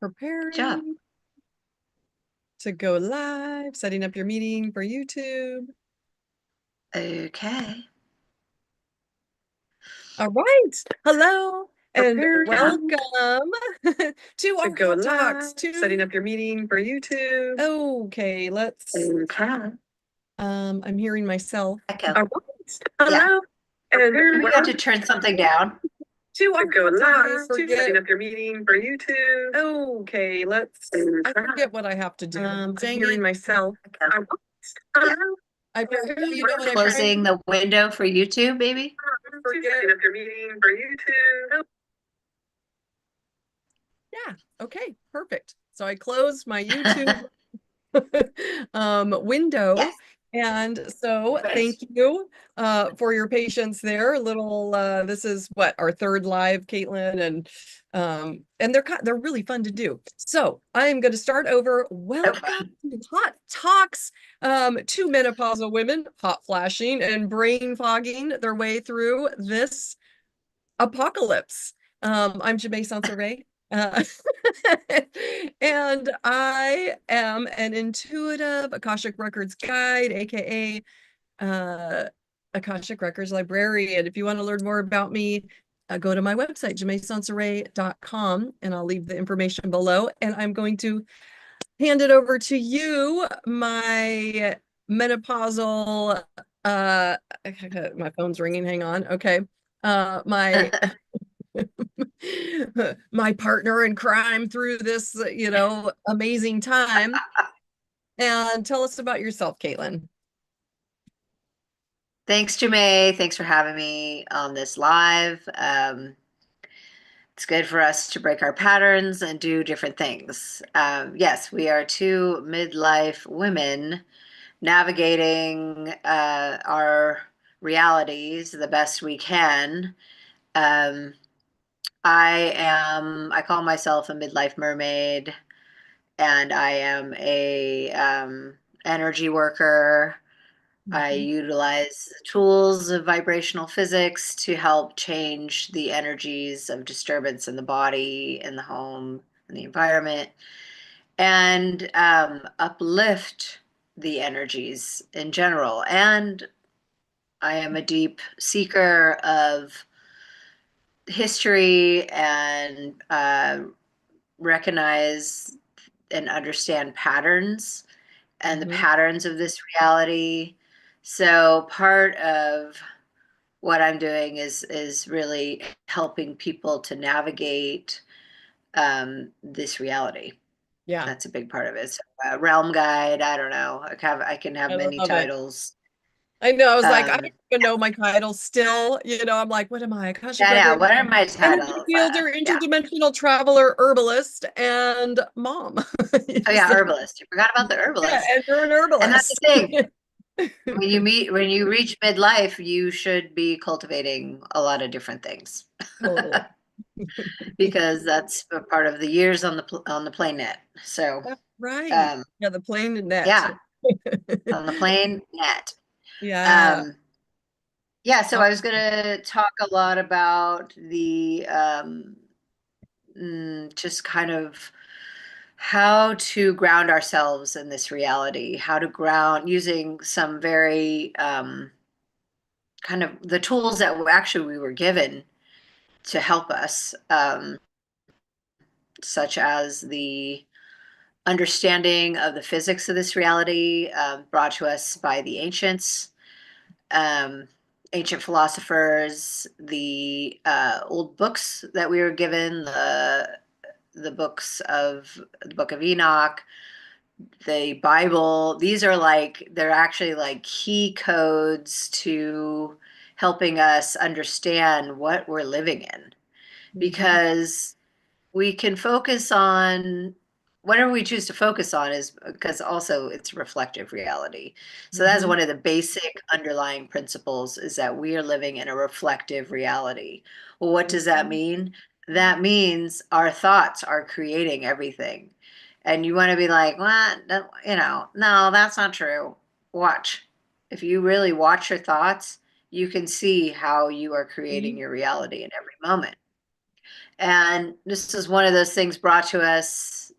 Job. Preparing to go live, setting up your meeting for YouTube. Okay. All right. Hello and Preparing welcome to our go Hot Talks. live, setting up your meeting for YouTube. Okay, let's. Okay. I'm hearing myself. Echo. All right. Yeah. Hello and Maybe we have to turn something down. to our go Hot Talks. live, setting up your meeting for YouTube. Okay, let's. I forget what I have to do. I'm Dang hearing it. myself. All right. Yeah. You know what I'm Closing the window for YouTube, baby. Setting up your meeting for YouTube. Yeah. Okay. Perfect. So I closed my YouTube window. Yes. And so Right. thank you for your patience there. A little this is what our third live, Caitlin, and they're really fun to do. So I am going to start over. Welcome to Hot Talks. Two menopausal women hot flashing and brain fogging their way through this apocalypse. I'm Jamae Sansaray. Uh, and I am an intuitive Akashic Records guide, aka Akashic Records librarian. If you want to learn more about me, go to my website, jamaesansaray.com, and I'll leave the information below. And I'm going to hand it over to you, my menopausal my phone's ringing. Hang on. Okay. My my partner in crime through this, amazing time. And tell us about yourself, Caitlin. Thanks, Jamae. Thanks for having me on this live. It's good for us to break our patterns and do different things. Yes, we are two midlife women navigating our realities the best we can. Um, I call myself a midlife mermaid, and I am a energy worker. I utilize tools of vibrational physics to help change the energies of disturbance in the body, in the home, in the environment, and uplift the energies in general. And I am a deep seeker of history and recognize and understand patterns and the patterns of this reality. So part of what I'm doing is really helping people to navigate this reality. Yeah, That's a big part of it. So, realm guide. I don't know. I can have I many love it. titles. I know. I was like, I Um, don't even know my title still. I'm like, what am I? Akashic yeah, yeah. Record, What are my energy titles? fielder, Yeah. interdimensional traveler, herbalist, and mom. Oh yeah, So, herbalist. You forgot about the yeah, herbalist. and you're an And that's the herbalist. thing. When you reach midlife, you should be cultivating a lot of different things Totally. because that's a part of the years on the plane net. So, That's right. um, Yeah, the plane net. yeah, on the plane net. Yeah. Um, yeah, so Uh, I was going to talk a lot about the just kind of how to ground ourselves in this reality, how to ground using some very kind of the tools that actually we were given to help us, such as the understanding of the physics of this reality brought to us by the ancients, um, ancient philosophers, the old books that we were given, the books of the Book of Enoch, the Bible. These are they're actually like key codes to helping us understand what we're living in, mhm, because we can focus on whatever we choose to focus on is because also it's reflective reality. So that's mhm, one of the basic underlying principles, is that we are living in a reflective reality. Well, what does that mhm, mean? That means our thoughts are creating everything. And you want to be like, what? No, that's not true. Watch. If you really watch your thoughts, you can see how you are creating mhm. your reality in every moment. And this is one of those things brought to us,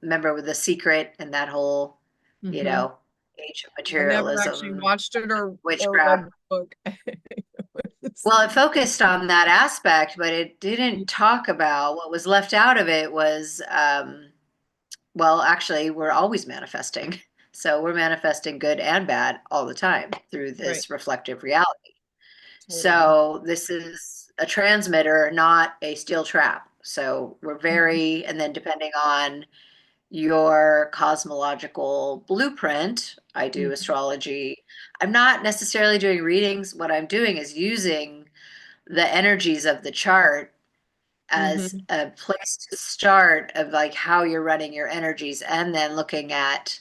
remember with The Secret and that whole, you Hmm. know, age of I never actually materialism, watched it or read witchcraft. the book. Well, it focused on that aspect, but it didn't talk about what was left out of it was, well, actually, we're always manifesting. So we're manifesting good and bad all the time through Right, this reflective reality. totally. So this is a transmitter, not a steel trap. So we're Mhm. very, and then depending on your cosmological blueprint, I do Mhm. astrology. I'm not necessarily doing readings. What I'm doing is using the energies of the chart as Mhm. a place to start of like how you're running your energies and then looking at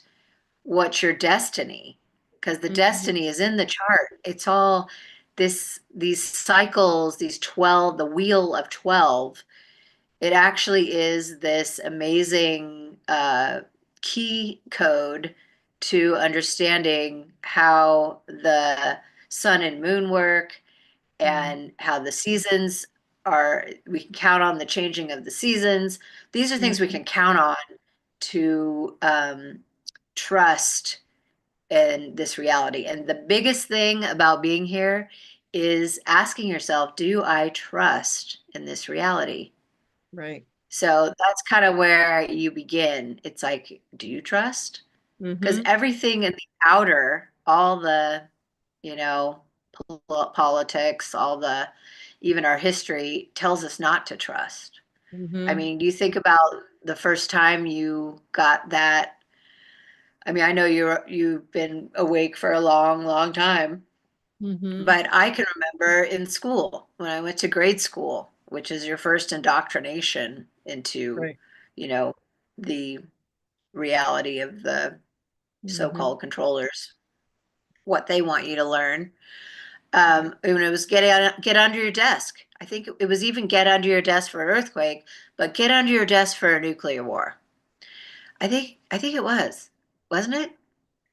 what's your destiny, because the Mhm. destiny is in the chart. It's all these cycles, these 12, the wheel of 12. It actually is this amazing key code to understanding how the sun and moon work Mhm. and how the seasons are. We can count on the changing of the seasons. These are things we Mhm. can count on to trust in this reality. And the biggest thing about being here is asking yourself, do I trust in this reality? Right. So that's kind of where you begin. It's like, do you trust? Because Mhm. everything in the outer, all the, you know, politics, all the, even our history tells us not to trust. I Mhm. mean, do you think about the first time you got that? I mean, I know you've been awake for a long, long time, Mhm. but I can remember in school when I went to grade school, which is your first indoctrination into, Right. you know, the reality of the Mhm. so-called controllers, what they want you to learn. When it was get under your desk. I think it was even get under your desk for an earthquake, but get under your desk for a nuclear war. I think it was, wasn't it?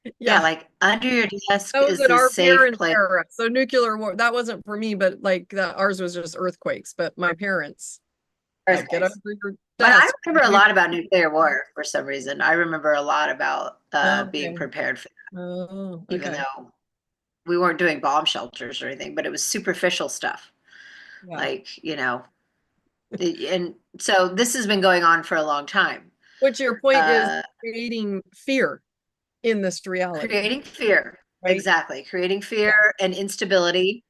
Yeah, Yeah. like under your desk That was is at this our safe parents' place. era. So nuclear war, that wasn't for me, but like ours was just earthquakes. But my parents, like, get Earthquakes. over your But I desk. remember a lot about nuclear war for some reason. I remember a lot about being Okay. prepared for Oh, that, even okay. though we weren't doing bomb shelters or anything, but it was superficial stuff. Yeah. Like, and so this has been going on for a long time. Which your point is Uh, creating fear in this reality, Creating fear. right? Exactly. Creating fear Yeah. and instability.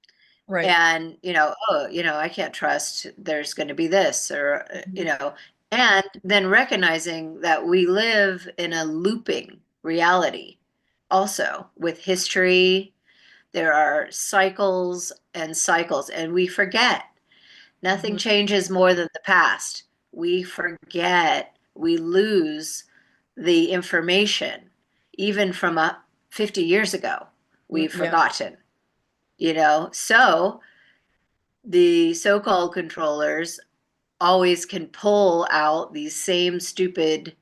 Right. And, oh, I can't trust there's going to be this or, Mhm. and then recognizing that we live in a looping reality also with history. There are cycles and cycles, and we forget. Nothing Mhm. changes more than the past. We forget, we lose the information, even from 50 years ago. We've Yeah. forgotten, So the so called controllers always can pull out these same stupid,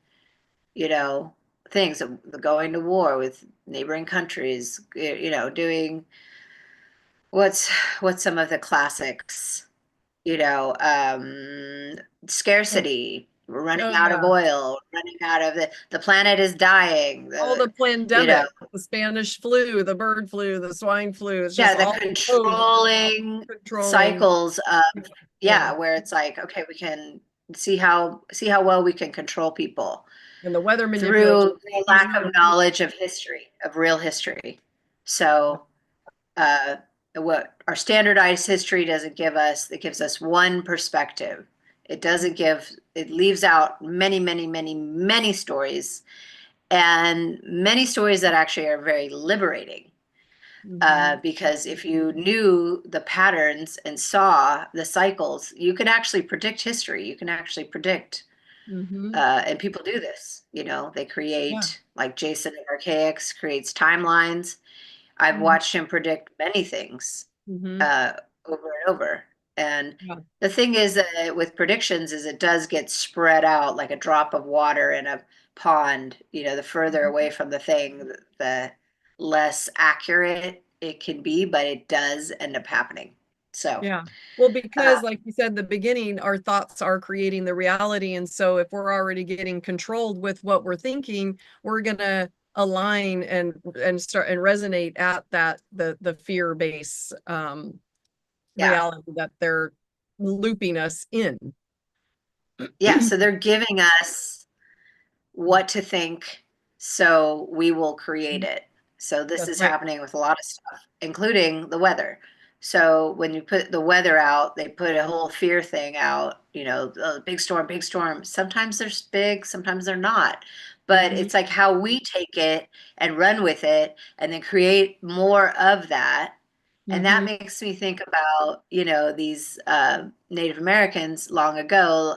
you know, things, going to war with neighboring countries, doing what's some of the classics, you know, Oh, scarcity. We're running oh, out of yeah. oil, running out of the planet is dying. All the You know, pandemic, the Spanish flu, the bird flu, the swine flu. It's just yeah, the all those controlling controlling. cycles of, Yeah. yeah, where it's like, okay, we can see how well we can control people And the weather manipulation. through the lack Using of knowledge of history, of real history. So uh, what our standardized history doesn't give us, it gives us one perspective. It leaves out many, many, many, many stories, and many stories that actually are very liberating. Mhm. Because if you knew the patterns and saw the cycles, you can actually predict history. You can actually predict, Mhm. and people do this. They Yeah. create, like Jason at Archaics creates timelines. I've Mhm. watched him predict many things Mhm. uh, over and over. And Yeah. the thing is that with predictions is it does get spread out like a drop of water in a pond. The further Mhm. away from the thing, the less accurate it can be, but it does end up happening. So, Yeah. Well, uh, because like you said in the beginning, our thoughts are creating the reality. And so if we're already getting controlled with what we're thinking, we're gonna align and start and resonate at that the fear base yeah, reality that they're looping us in. yeah. So they're giving us what to think, so we will create it. So this That's is right. happening with a lot of stuff, including the weather. So when you put the weather out, they put a whole fear thing out, big storm, big storm. Sometimes they're big, sometimes they're not. But Mhm. it's like how we take it and run with it and then create more of that. And that Mhm. makes me think about, these Native Americans long ago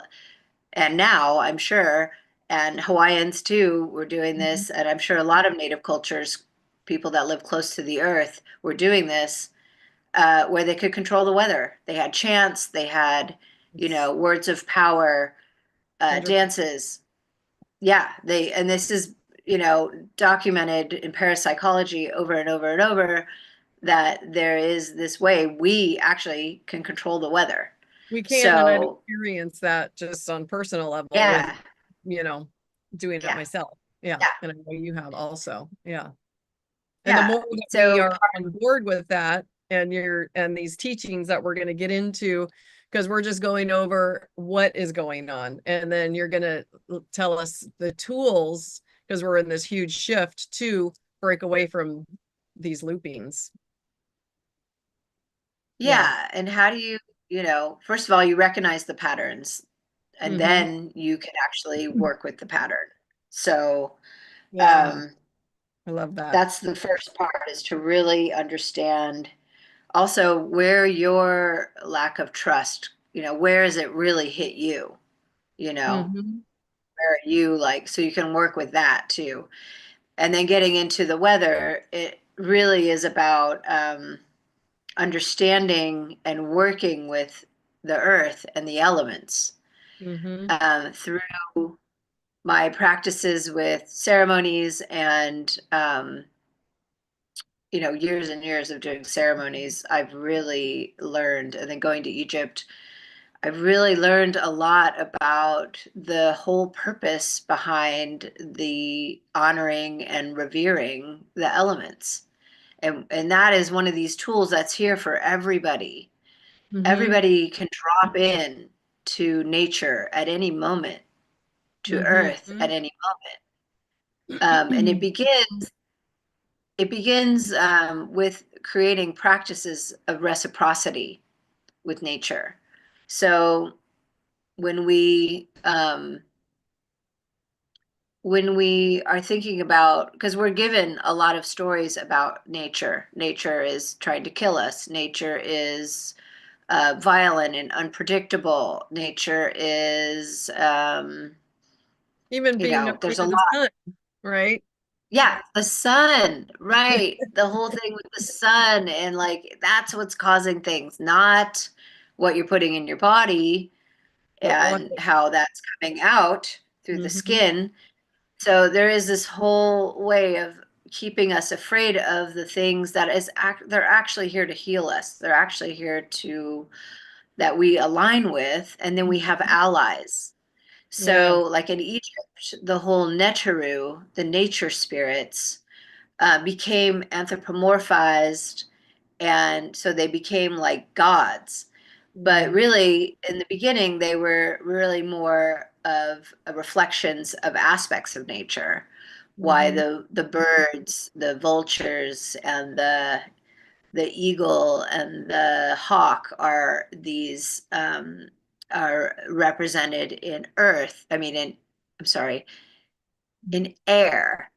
and now I'm sure, and Hawaiians too were doing Mhm. this, and I'm sure a lot of native cultures, people that live close to the earth, were doing this, where they could control the weather. They had chants, they had, It's words of power, 100%. dances. Yeah, and this is, documented in parapsychology over and over and over that there is this way we actually can control the weather. We can, and I've So, experienced that just on personal level with, yeah, you know, doing it yeah, myself. Yeah. yeah, And I know you have also. Yeah. And the yeah. more that we So are on board with that and these teachings that we're going to get into, because we're just going over what is going on. And then you're going to tell us the tools, because we're in this huge shift to break away from these loopings. Yeah. yeah, and how do you, first of all, you recognize the patterns and Hmm. then you can actually work with the pattern. So, Yeah. um, I love that. that's the first part is to really understand also where your lack of trust, where has it really hit you? Hmm. Where are you like, so you can work with that too. And then getting into the weather, it really is about, understanding and working with the earth and the elements, Hmm. through my practices with ceremonies and, years and years of doing ceremonies. I've really learned, and then going to Egypt, I've really learned a lot about the whole purpose behind the honoring and revering the elements. And that is one of these tools that's here for everybody. Hmm. Everybody can drop in to nature at any moment, to earth Hmm. at any moment. And it begins with creating practices of reciprocity with nature. So when we are thinking about, because we're given a lot of stories about nature. Nature is trying to kill us. Nature is violent and unpredictable. Nature is, Even being afraid there's a of lot. the sun, right? Yeah, the sun, right. The whole thing with the sun, and like that's what's causing things, not what you're putting in your body But what? and how that's coming out through the Hmm. skin. So there is this whole way of keeping us afraid of the things that they're actually here to heal us. They're actually here to that we align with, and then we have allies. Yeah. So, like in Egypt, the whole Neteru, the nature spirits, became anthropomorphized, and so they became like gods. But Mm. really, in the beginning, they were really more of reflections of aspects of nature. Why Hmm. the birds, the vultures, and the eagle and the hawk are represented in earth. I mean, I'm sorry, in air,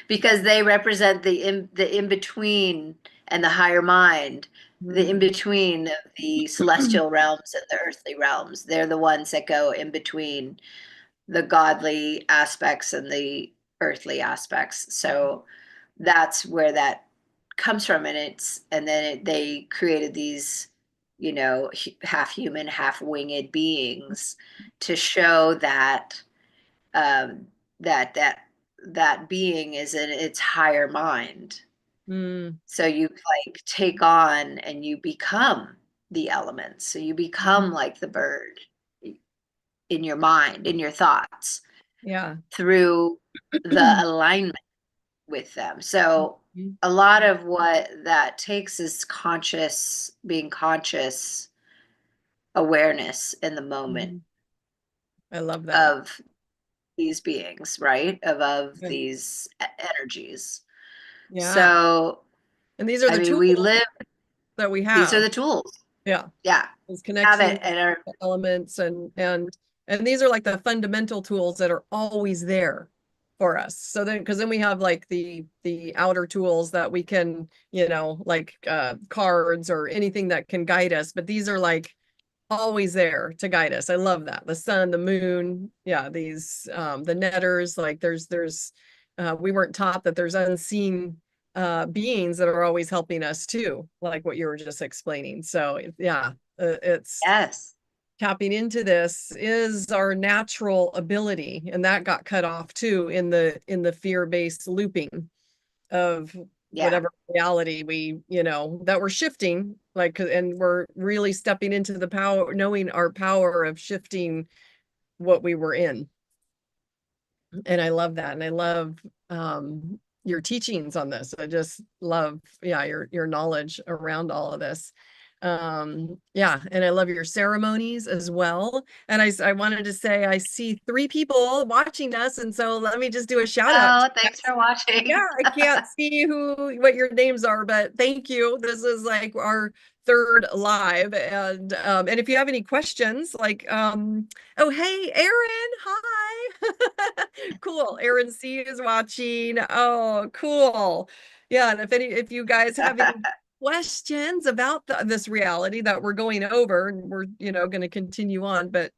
because they represent the in between and the higher mind, the in Mm. between of the celestial realms and the earthly realms. They're the ones that go in between the godly aspects and the earthly aspects. So that's where that comes from, and then they created these, half human, half winged beings to show that, um, that being is in its higher mind. Mm, So you like take on and you become the elements. So you become mhm. like the bird in your mind, in your thoughts, Yeah. through the alignment with them. So Mhm. a lot of what that takes is being conscious awareness in the moment Mhm. I love that. of these beings, right? Of Yeah. these energies. Yeah. So, And these are I the mean, tools that we these are have. the tools. Yeah. Yeah. Those Have connections, it and are, the elements, and these are like the fundamental tools that are always there for us. So then, because then we have like the outer tools that we can, like cards or anything that can guide us, but these are like always there to guide us. I love that. The sun, the moon, yeah, these the netters, like there's we weren't taught that there's unseen beings that are always helping us too, like what you were just explaining. So yeah, it's yes. tapping into this is our natural ability, and that got cut off too in the fear-based looping of Yeah. whatever reality we, that we're shifting, like, and we're really stepping into the power, knowing our power of shifting what we were in. And I love that. And I love your teachings on this. I just love, yeah, your knowledge around all of this. Yeah, and I love your ceremonies as well. And I wanted to say I see 3 people watching us, and so let me just do a shout out. Oh, thanks for Yeah, watching. I can't see what your names are, but thank you. This is like our third live. And if you have any questions, like oh hey, Aaron, hi. Cool. Aaron C is watching. Oh, cool. Yeah, and if you guys have any questions about this reality that we're going over, and we're going to continue on, but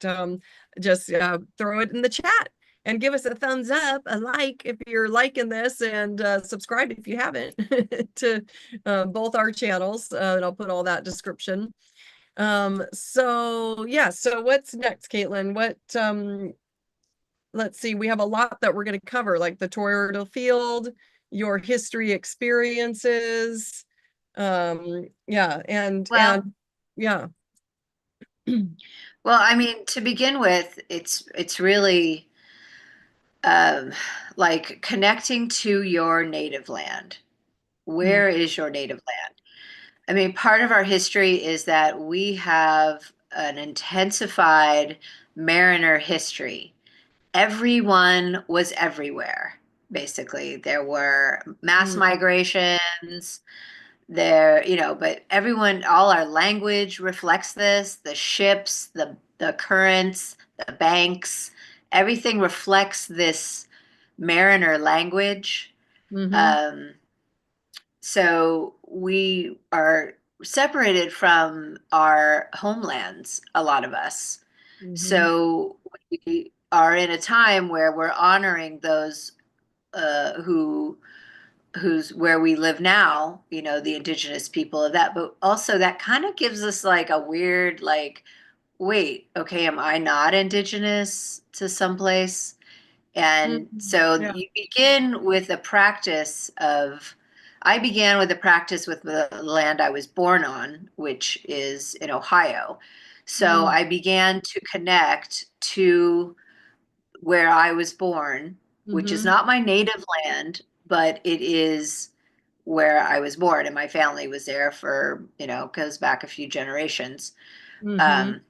just throw it in the chat and give us a thumbs up, a like if you're liking this, and subscribe if you haven't to both our channels. And I'll put all that description. So yeah, so what's next, Caitlin? Let's see, we have a lot that we're going to cover, like the toroidal field, your history experiences. Yeah, Well, and yeah. well, I mean, to begin with, it's really um, like connecting to your native land. Mm, Where is your native land? I mean, part of our history is that we have an intensified mariner history. Everyone was everywhere, basically. There were mass mm, migrations, but everyone, all our language reflects this, the ships, the currents, the banks, everything reflects this mariner language. mm-hmm, Um, so we are separated from our homelands, a lot of us. mm-hmm, So we are in a time where we're honoring those who's where we live now, the indigenous people of that, but also that kind of gives us like a weird, like, wait, okay, am I not indigenous to someplace? And mm-hmm. so Yeah. you begin with a practice of, I began with a practice with the land I was born on, which is in Ohio. So Mm, I began to connect to where I was born, which is mm-hmm, not my native land, but it is where I was born, and my family was there for, goes back a few generations. mm-hmm. Um,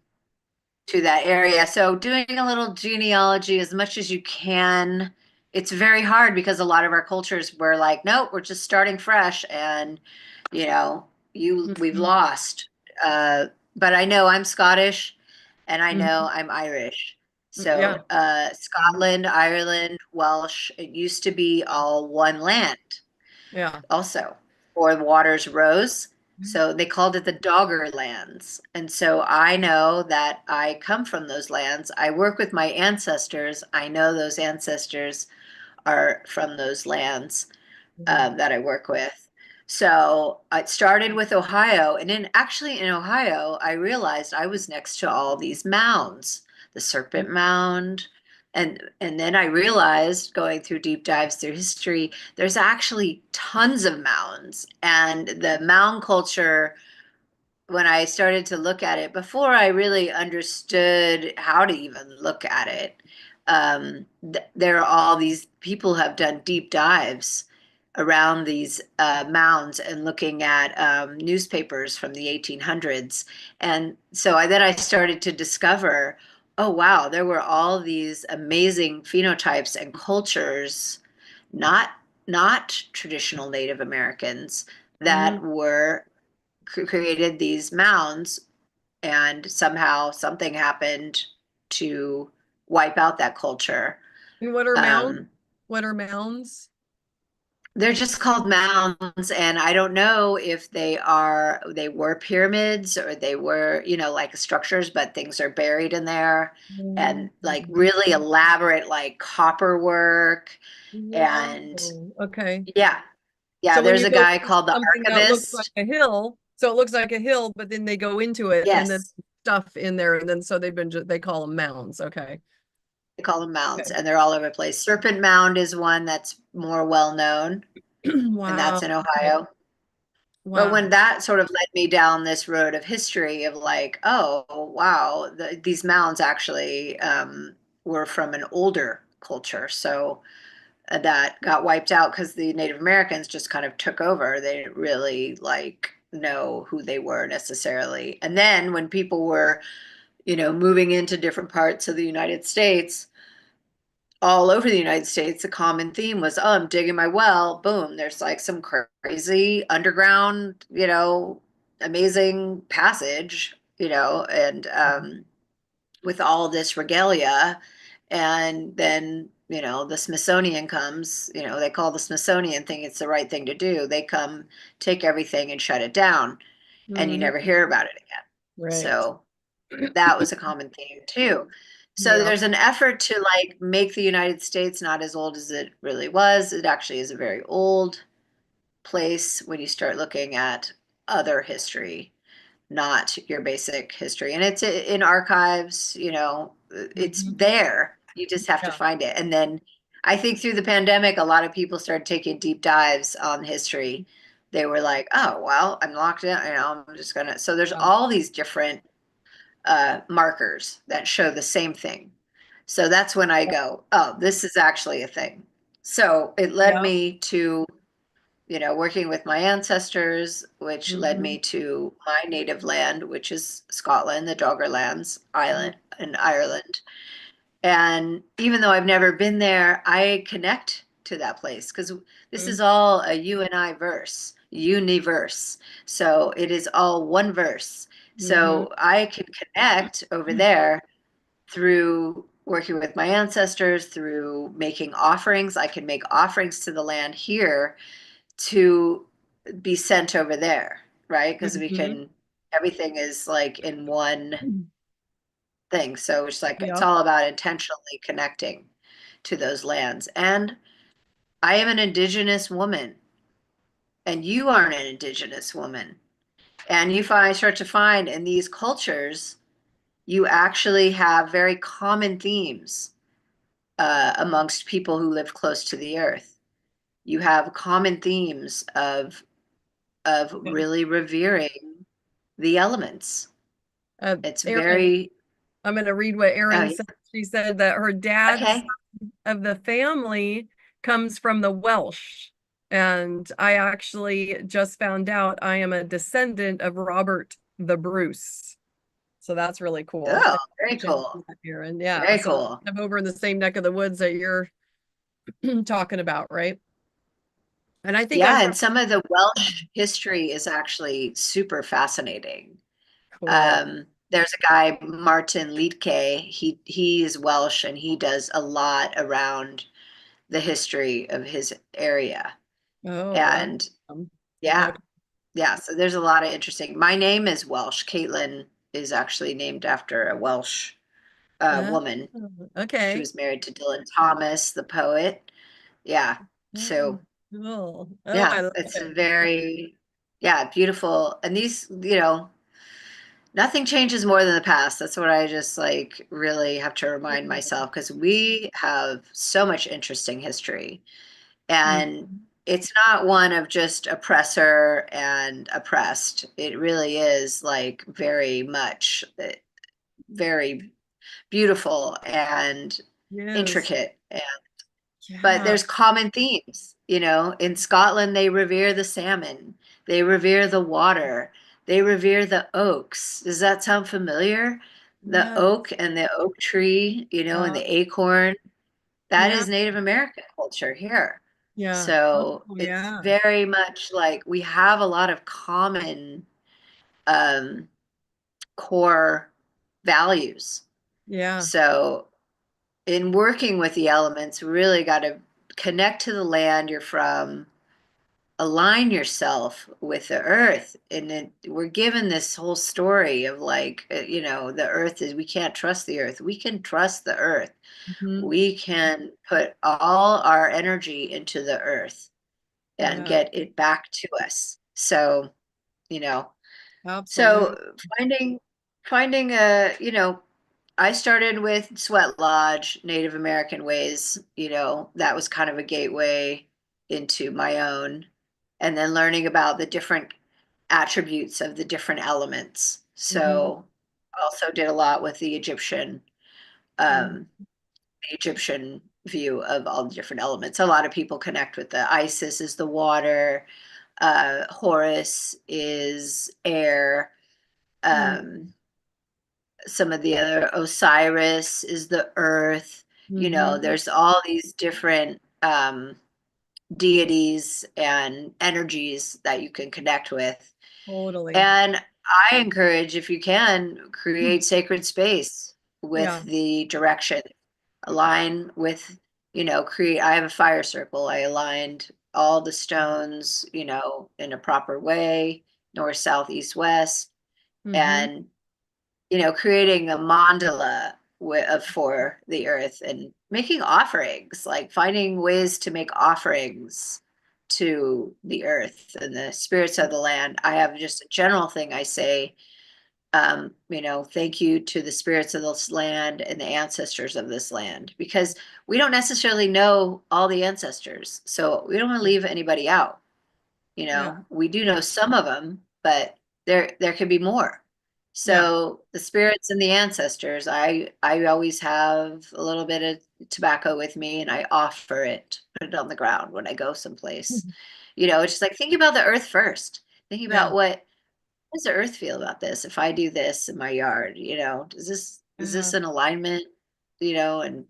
to that area. So doing a little genealogy as much as you can. It's very hard because a lot of our cultures were like, nope, we're just starting fresh, and you know, we've Mhm, lost. But I know I'm Scottish, and I know mhm. I'm Irish. Yeah, So Scotland, Ireland, Welsh, it used to be all one land yeah. also, or the waters rose. So they called it the Dogger lands. And so I know that I come from those lands. I work with my ancestors. I know those ancestors are from those lands Mhm, that I work with. So it started with Ohio. And actually in Ohio, I realized I was next to all these mounds, the Serpent Mound, And then I realized, going through deep dives through history, there's actually tons of mounds. And the mound culture, when I started to look at it, before I really understood how to even look at it, there are all these people have done deep dives around these mounds and looking at newspapers from the 1800s. And so then I started to discover, oh wow, there were all these amazing phenotypes and cultures, not not traditional Native Americans, Mm. that were created these mounds, and somehow something happened to wipe out that culture. And what are mounds? Um, What are mounds? they're just called mounds, and I don't know if they were pyramids or they were, like structures, but things are buried in there, and like Mm. really elaborate, like copper work. And Whoa. Okay. yeah, yeah, So when there's you a go guy through called the something that looks like archivist. a hill, so it looks like a hill, but then they go into it and then Yes, stuff in there, and then so they call them mounds. Okay. they call them mounds, Okay. and they're all over the place. Serpent Mound is one that's more well known, and Wow. that's in Okay. Ohio. But when Wow. that sort of led me down this road of history of like, oh, wow, these mounds actually were from an older culture. So that got wiped out because the Native Americans just kind of took over. They didn't really like know who they were necessarily. And then when people were, moving into different parts of the United States, all over the United States, the common theme was, oh, I'm digging my well. Boom, there's like some crazy underground, amazing passage, and with all this regalia. And then, the Smithsonian comes, they call the Smithsonian, think it's the right thing to do. They come, take everything and shut it down, and you Hmm. never hear about it again. Right. So that was a common theme too. So Yeah. there's an effort to like make the United States not as old as it really was. It actually is a very old place when you start looking at other history, not your basic history. And it's in archives, it's Mhm. there. You just have to Yeah. find it. And then I think through the pandemic, a lot of people started taking deep dives on history. They were like, oh, well, I'm locked in, I'm just gonna. So there's Yeah. all these different markers that show the same thing. So that's when I go, oh, this is actually a thing. So it led Yeah. me to, working with my ancestors, which led Hmm. me to my native land, which is Scotland, the Doggerlands Island in Ireland. And even though I've never been there, I connect to that place because this is all a you and I verse, universe. So it is all one verse. Hmm. So I can connect over there through working with my ancestors, through making offerings. I can make offerings to the land here to be sent over there, right? Because Hmm. everything is like in one thing. So it's like, it's Yeah. all about intentionally connecting to those lands. And I am an Indigenous woman, and you are an Indigenous woman. And start to find in these cultures, you actually have very common themes amongst people who live close to the earth. You have common themes of Okay. really revering the elements. It's Erin, very, I'm going to read what oh Erin yeah, said. She said that her dad's okay. of the family comes from the Welsh. And I actually just found out I am a descendant of Robert the Bruce. So that's really cool. Oh, Thanks very for sharing cool. that, Erin. Yeah. Very So cool. I'm over in the same neck of the woods that you're talking about, right? And I think I'm Yeah, from and some of the Welsh history is actually super fascinating. cool. There's a guy, Martin Liedtke. He is Welsh, and he does a lot around the history of his area. Oh, wow. And Okay. yeah, yeah. So there's a lot of interesting. My name is Welsh. Caitlin is actually named after a Welsh Oh, woman. She okay. was married to Dylan Thomas, the poet. Yeah. Oh, So cool. Oh, yeah, I love it's a it. very, yeah, beautiful. And these, Nothing changes more than the past. That's what I just like really have to remind myself, because we have so much interesting history. Mhm. And it's not one of just oppressor and oppressed. It really is like very much very beautiful and Yes. intricate. But Yeah. there's common themes, In Scotland, they revere the salmon, they revere the water, they revere the oaks. Does that sound familiar? The Yeah. oak and the oak tree, and Yeah. the acorn. That Yeah. is Native American culture here. Yeah. So Oh, it's yeah. very much like we have a lot of common um, core values. Yeah. So in working with the elements, we really got to connect to the land you're from, align yourself with the earth. And then we're given this whole story of like, the earth is, we can't trust the earth. We can trust the earth. Mhm. We can put all our energy into the earth and Yeah. get it back to us. So, you know, Absolutely. so finding a, I started with Sweat Lodge, Native American ways, that was kind of a gateway into my own, and then learning about the different attributes of the different elements. Mhm. So also did a lot with Mhm. the Egyptian view of all the different elements. A lot of people connect with the Isis is the water, Horus is air, Mhm. um, some of the other Osiris is the earth. Mhm. There's all these different deities and energies that you can connect with. Totally. And I encourage, if you can, Mm. create sacred space with Yeah. the direction. Align with, create. I have a fire circle. I aligned all the stones, in a proper way, north, south, east, west. Mhm. And creating a mandala for the earth and making offerings, like finding ways to make offerings to the earth and the spirits of the land. I have just a general thing I say, thank you to the spirits of this land and the ancestors of this land, because we don't necessarily know all the ancestors. So we don't want to leave anybody out. Yeah. We do know some of them, but there could be more. Yeah. So the spirits and the ancestors, I always have a little bit of tobacco with me, and I offer it, put it on the ground when I go someplace. Mhm. It's just like thinking about the earth first. Thinking Yeah. about what does the earth feel about this if I do this in my yard, does this is Yeah. this an alignment, and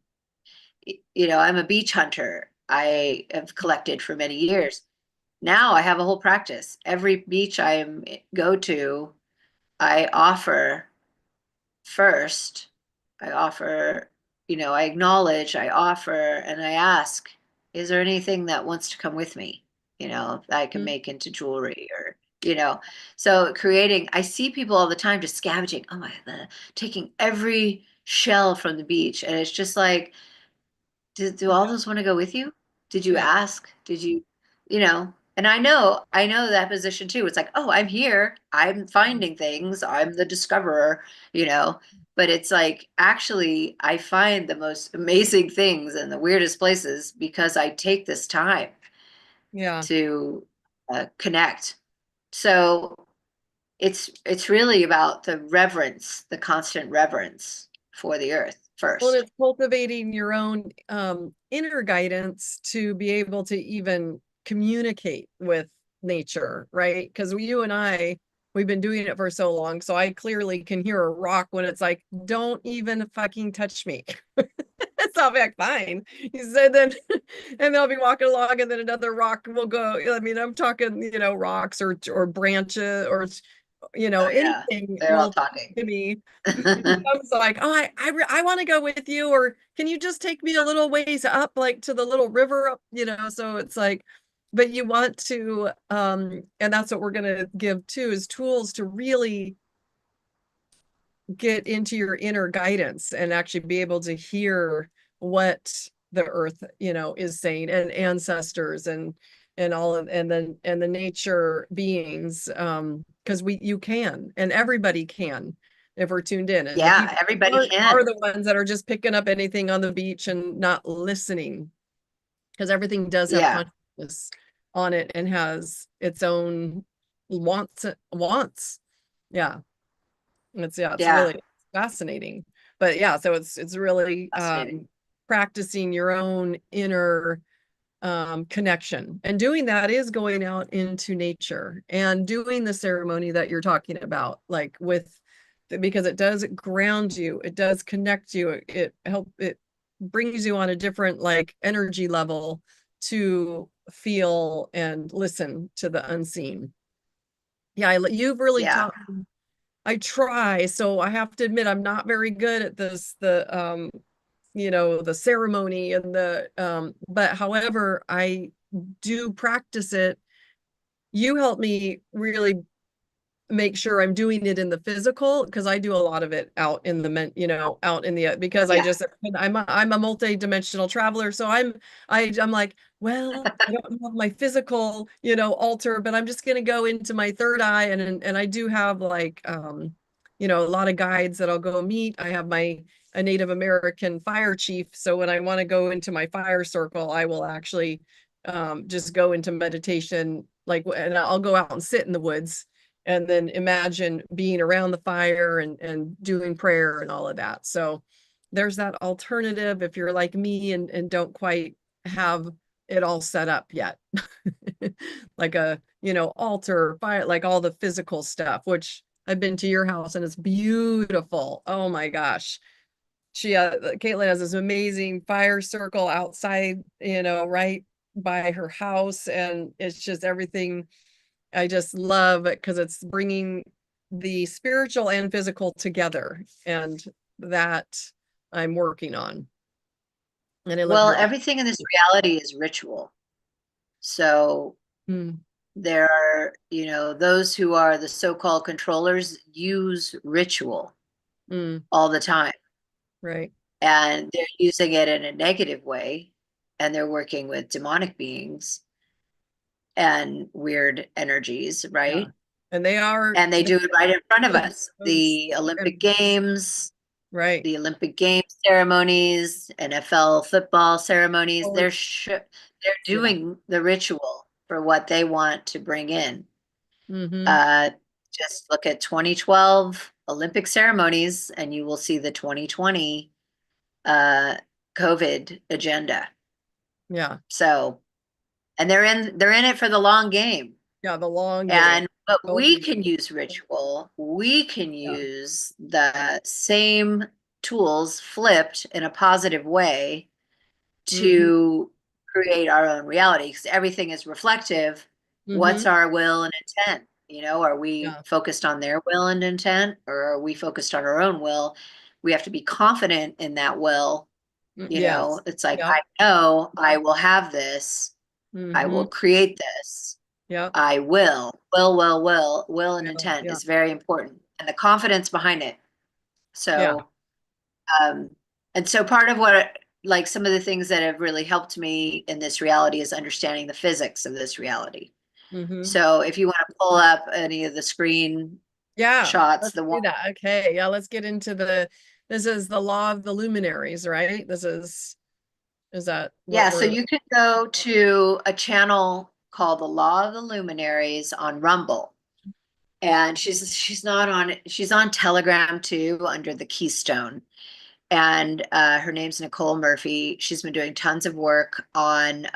I'm a beach hunter. I have collected for many years. Now I have a whole practice. Every beach go to, I offer first. I offer, I acknowledge, I offer, and I ask, is there anything that wants to come with me? That I can Mhm. make into jewelry or, so creating, I see people all the time just scavenging, oh my, taking every shell from the beach. And it's just like, do all those want to go with you? Did you Yeah. ask? Did you, and I know that position too. It's like, oh, I'm here. I'm Mhm. finding things. I'm the discoverer, you know. But it's like, actually, I find the most amazing things in the weirdest places because I take this time Yeah. to connect. So it's really about the reverence, the constant reverence for the earth Well, first. it's cultivating your own inner guidance to be able to even communicate with nature, right? Because you and we've been doing it for so long, so I clearly can hear a rock when it's like, "Don't even fucking touch me." It's all back fine. He said then, and they'll be walking along, and then another rock will go. I mean, I'm talking, rocks or branches or Oh yeah, anything they're all will talking. to me. I was like, oh, I want to go with you, or can you just take me a little ways up, like to the little river up, So it's like, but you want to, and that's what we're gonna give too, is tools to really get into your inner guidance and actually be able to hear what the earth, is saying, and ancestors and all of, and then, and the nature beings, because you can, and everybody can, if we're tuned in, and the Yeah, people everybody are can. the ones that are just picking up anything on the beach and not listening, because everything does have Yeah, consciousness on it and has its own wants. Yeah. It's yeah, really fascinating. But yeah, so it's really fascinating. practicing your own inner connection. And doing that is going out into nature and doing the ceremony that you're talking about, like because it does ground you, it does connect you, it brings you on a different like energy level to feel and listen to the unseen. Yeah, you've really Yeah. taught me. I try, so I have to admit I'm not very good at the the ceremony and but however I do practice it. You help me really make sure I'm doing it in the physical, because I do a lot of it out in the out in the, because Yeah. I'm a multi-dimensional traveler, so I'm like, well, I don't have my physical altar, but I'm just going to go into my third eye, and I do have like a lot of guides that I'll go meet. I have a Native American fire chief, so when I want to go into my fire circle, I will actually just go into meditation, like, and I'll go out and sit in the woods and then imagine being around the fire and doing prayer and all of that. So there's that alternative if you're like me and don't quite have it all set up yet. Like a, altar, fire, like all the physical stuff, which I've been to your house and it's beautiful. Oh my gosh. Caitlin has this amazing fire circle outside, right by her house. And it's just everything I just love it, because it's bringing the spiritual and physical together, and that I'm working on. And I love Well, your everything in this reality is ritual. So mm, there are, those who are the so-called controllers use ritual mm, all the time, right. and they're using it in a negative way, and they're working with demonic beings and weird energies, Yeah. right? And they are And they do it right in front of us. those The Olympic energies. Games, Right. the Olympic Games ceremonies, NFL football ceremonies, Oh, they're yeah. doing the ritual for what they want to bring in. Mm-hmm. Uh, just look at 2012 Olympic ceremonies, and you will see the 2020 uh, COVID agenda. Yeah. So, and they're in it for the long game. Yeah. The long game. And but we Totally. can use ritual. We can Yeah. use the same tools flipped in a positive way Mm-hmm. to create our own reality, because everything is reflective. What's Mm-hmm. our will and intent? Are we Yeah. focused on their will and intent, or are we focused on our own will? We have to be confident in that will. Yes. It's like, Yep. I know I will have this. I Mm-hmm. will create this. Yep. I will and Yeah. intent Yeah. is very important, and the confidence behind it. Yeah. So, um, and so part of what, like some of the things that have really helped me in this reality is understanding the physics of this reality. Mm-hmm. So if you want to pull up any of the screen Yeah, shots, let's the one, do that. Okay, yeah, let's get into this is the law of the luminaries, right? Is that what yeah, so we're, you can go to a channel called the Law of the Luminaries on Rumble. And she's on Telegram too, under the Keystone. And her name's Nicole Murphy. She's been doing tons of work on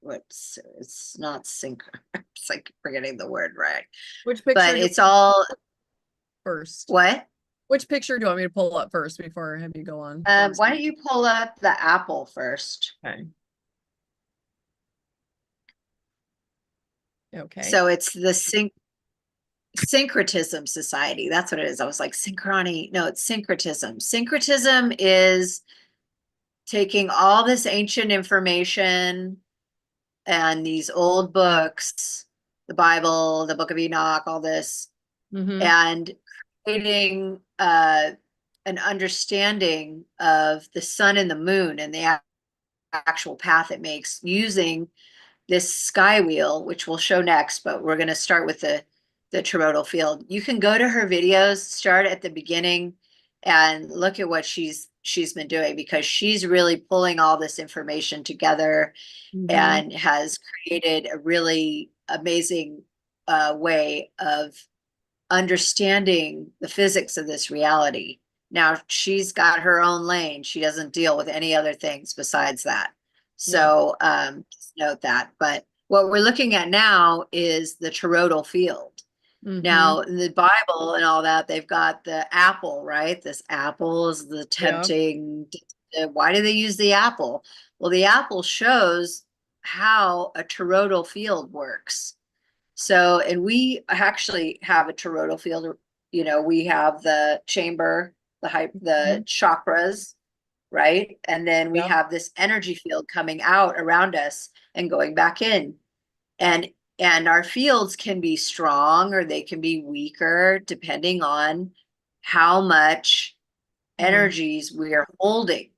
what's it's not sync. It's like forgetting the word, right? which But picture do it's all first? what? Which picture do you want me to pull up first before I have you go on? Why don't you pull up the apple first? Okay. Okay. So it's the syncretism society. That's what it is. I was like synchrony. No, it's syncretism. Syncretism is taking all this ancient information and these old books, the Bible, the Book of Enoch, all this, Mm-hmm. and creating an understanding of the sun and the moon and the actual path it makes using this sky wheel, which we'll show next, but we're going to start with the toroidal field. You can go to her videos, start at the beginning, and look at what she's been doing, because she's really pulling all this information together and has created a really amazing way of understanding the physics of this reality. Now she's got her own lane. She doesn't deal with any other things besides that. So just note that. But what we're looking at now is the toroidal field. Now in the Bible and all that, they've got the apple, right? This apple is the Yeah. tempting. Why do they use the apple? Well, the apple shows how a toroidal field works. So, and we actually have a toroidal field. You know, we have the chamber, the chakras, right? And then we Yeah. have this energy field coming out around us and going back in. And our fields can be strong or they can be weaker depending on how much energies we are holding.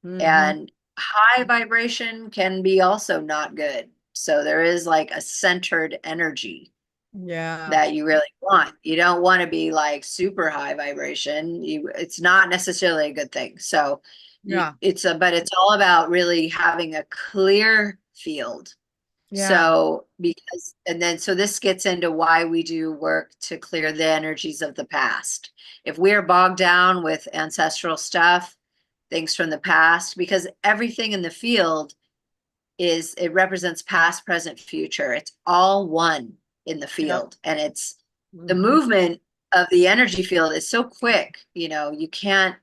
And high vibration can be also not good. So there is like a centered energy Yeah. that you really want. You don't want to be like super high vibration. It's not necessarily a good thing. So Yeah. but it's all about really having a clear field. Yeah. So so this gets into why we do work to clear the energies of the past. If we're bogged down with ancestral stuff, things from the past, because everything in the field it represents past, present, future. It's all one in the Yep. field. And it's the movement of the energy field is so quick, you can't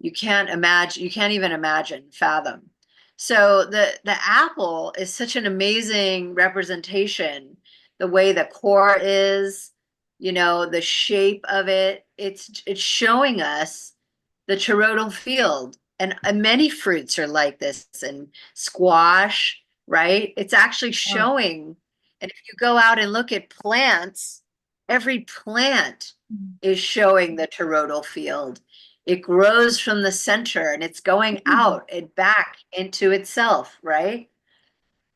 imagine, you can't even imagine, fathom. So the apple is such an amazing representation, the way the core is, the shape of it. It's showing us the toroidal field. And many fruits are like this, and squash, right? It's actually showing. And if you go out and look at plants, every plant is showing the toroidal field. It grows from the center and it's going out and back into itself, right?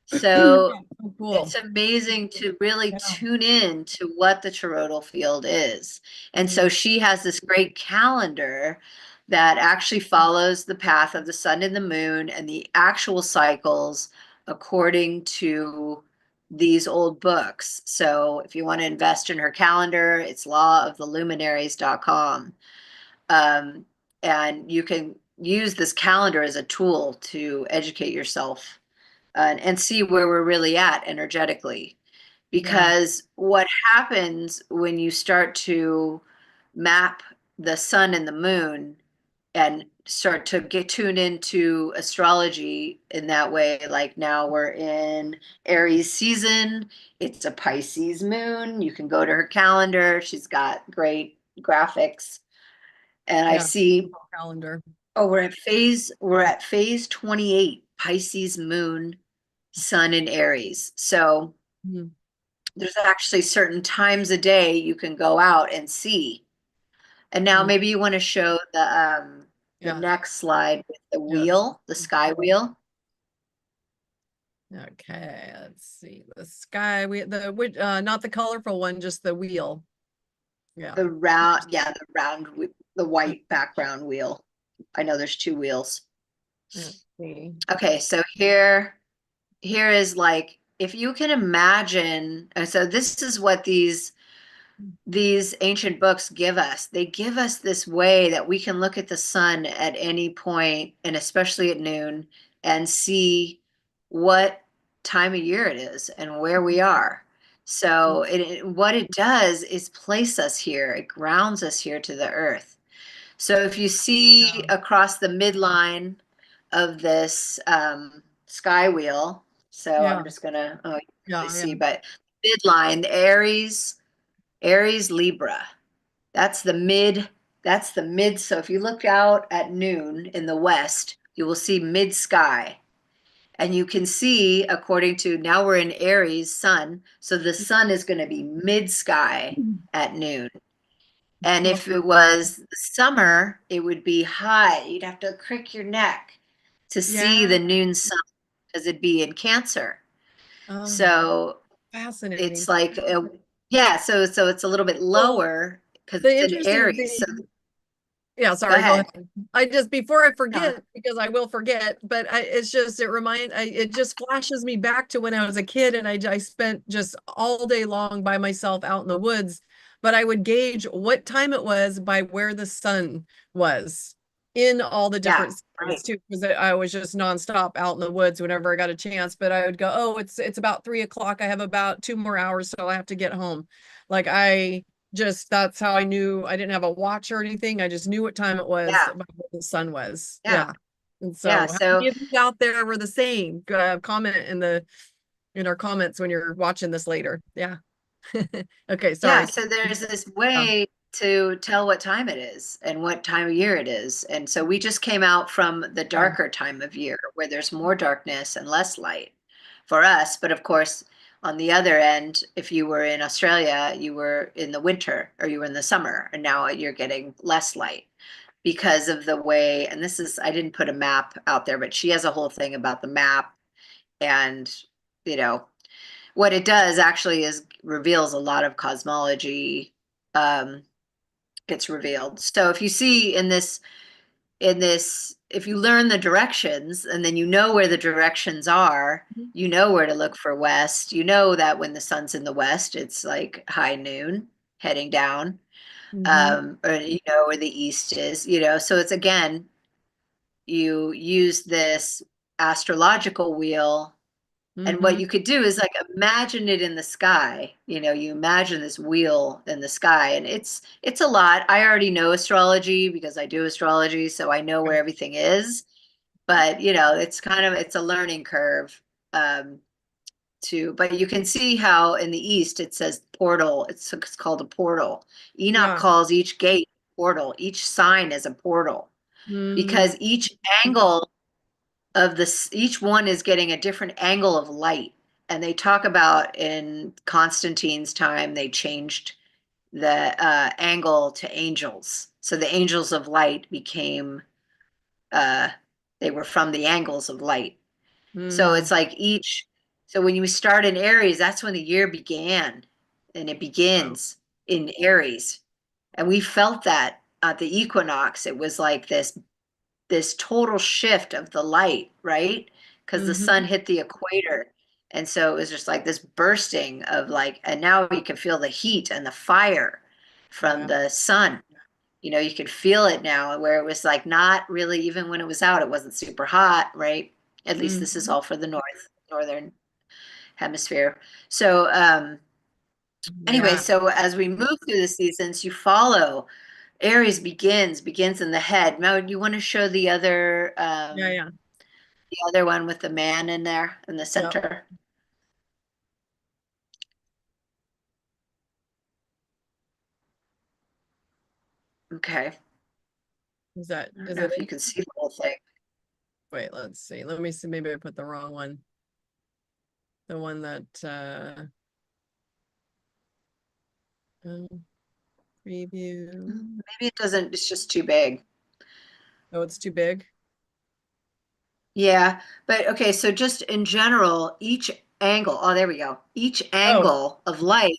So Cool. it's amazing to really tune in to what the toroidal field is. And so she has this great calendar that actually follows the path of the sun and the moon and the actual cycles according to these old books. So if you want to invest in her calendar, it's lawoftheluminaries.com. And you can use this calendar as a tool to educate yourself and see where we're really at energetically. Because what happens when you start to map the sun and the moon and start to get tuned into astrology in that way, like now we're in Aries season, it's a Pisces moon. You can go to her calendar, she's got great graphics. And I see, Calendar. oh, we're at phase 28, Pisces moon, sun in Aries. So there's actually certain times a day you can go out and see. And now maybe you want to show the next slide with the wheel, the sky wheel. Okay, let's see. The sky wheel, not the colorful one, just the wheel. Yeah. The round, the white background wheel. I know there's two wheels. Okay, so here is like, if you can imagine, and so this is what these ancient books give us. They give us this way that we can look at the sun at any point, and especially at noon, and see what time of year it is and where we are. So what it does is place us here. It grounds us here to the earth. So if you see across the midline of this sky wheel, so I'm just gonna, you can really see, but midline, the Aries Libra, that's the mid. So if you look out at noon in the west, you will see mid sky. And you can see, according to, now we're in Aries sun, so the sun is going to be mid sky at noon. And if it was summer, it would be high. You'd have to crick your neck to see Yeah. the noon sun because it'd be in Cancer. Oh, So it's fascinating. like, yeah, so it's a little bit Well, lower because the it's in interesting Aries. So thing, yeah, go sorry, go ahead. ahead. I just before I No. forget, because I will forget, but it's just it just flashes me back to when I was a kid and I spent just all day long by myself out in the woods, but I would gauge what time it was by where the sun was in all the Yeah, different seasons right. too, because I was just nonstop out in the woods whenever I got a chance. But I would go, oh, it's about 3 o'clock. I have about 2 more hours, so I have to get home. Like I just that's how I knew. I didn't have a watch or anything. I just knew what time it was Yeah, about what the sun was. yeah, Yeah. And yeah. so how So many of you out there were the same? Comment in our comments when you're watching this later. Yeah. Okay, yeah, sorry. so there's this Yeah. way to tell what time it is and what time of year it is. And so we just came out from the Yeah. darker time of year where there's more darkness and less light for us. But of course, on the other end, if you were in Australia, you were in the winter or you were in the summer, and now you're getting less light because of the way, and this is, I didn't put a map out there, but she has a whole thing about the map and, you know, what it does actually is reveals a lot of cosmology, um, gets revealed. So if you see in this, if you learn the directions and then you know where the directions are, you know where to look for west. You know that when the sun's in the west, it's like high noon heading down, Mm-hmm. or you know where the east is. So it's again, you use this astrological wheel. And what Mm-hmm. you could do is like imagine it in the sky. You imagine this wheel in the sky, and it's a lot. I already know astrology because I do astrology, so I know where everything is. But it's a learning curve, but you can see how in the east it says portal. It's called a portal. Enoch Yeah. calls each gate a portal. Each sign is a portal Mm-hmm. because each angle of this, each one is getting a different angle of light. And they talk about in Constantine's time, they changed the angle to angels. So the angels of light became, uh, they were from the angles of light. So Mm-hmm. it's like so when you start in Aries, that's when the year began. And it Wow. begins in Aries. And we felt that at the equinox. It was like this total shift of the light, right? Because the sun Mm-hmm. hit the equator. And so it was just like this bursting of like, and now you can feel the heat and the fire from Yeah. the sun. You could feel it now where it was like not really, even when it was out, it wasn't super hot, right? At least this is Mm-hmm. all for the northern hemisphere. So anyway, Yeah. so as we move through the seasons, you follow Aries begins in the head. Now, do you want to show Yeah. Yeah. the other one with the man in there in the Yep. center? Okay. I don't Is know it if you it? can see the whole thing. Wait, let's see. Let me see. Maybe I put the wrong one. The one that um, preview. Maybe it doesn't, it's just too big. Oh, it's too big. Yeah, but okay, so just in general, each angle, oh, there we go. Each Oh, angle of light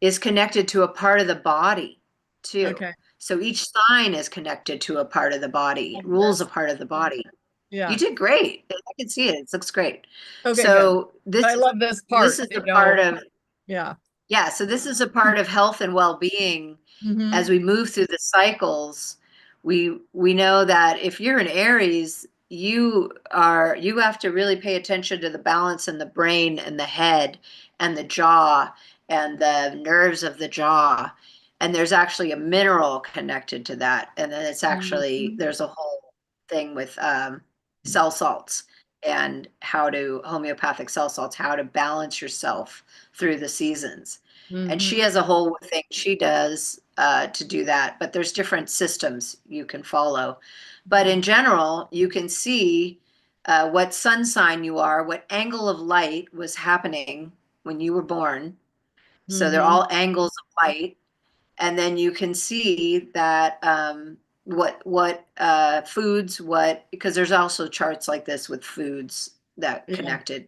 is connected to a part of the body too. okay. So each sign is connected to a part of the body. Of It rules a course. part of the body. You Yeah. did great. I can see it. It looks great. Okay, good. So this I is love this this part, is you the part know. of Yeah. Yeah, so this is a part of health and well-being Mm-hmm. as we move through the cycles. We know that if you're in Aries, you have to really pay attention to the balance in the brain and the head and the jaw and the nerves of the jaw. And there's actually a mineral connected to that. And then Mm-hmm. there's a whole thing with cell salts and homeopathic cell salts, how to balance yourself through the seasons. And she Mm-hmm. has a whole thing she does to do that, but there's different systems you can follow. But in general, you can see what sun sign you are, what angle of light was happening when you were born. So they're Mm-hmm. all angles of light. And then you can see that what foods, because there's also charts like this with foods that Yeah. connected.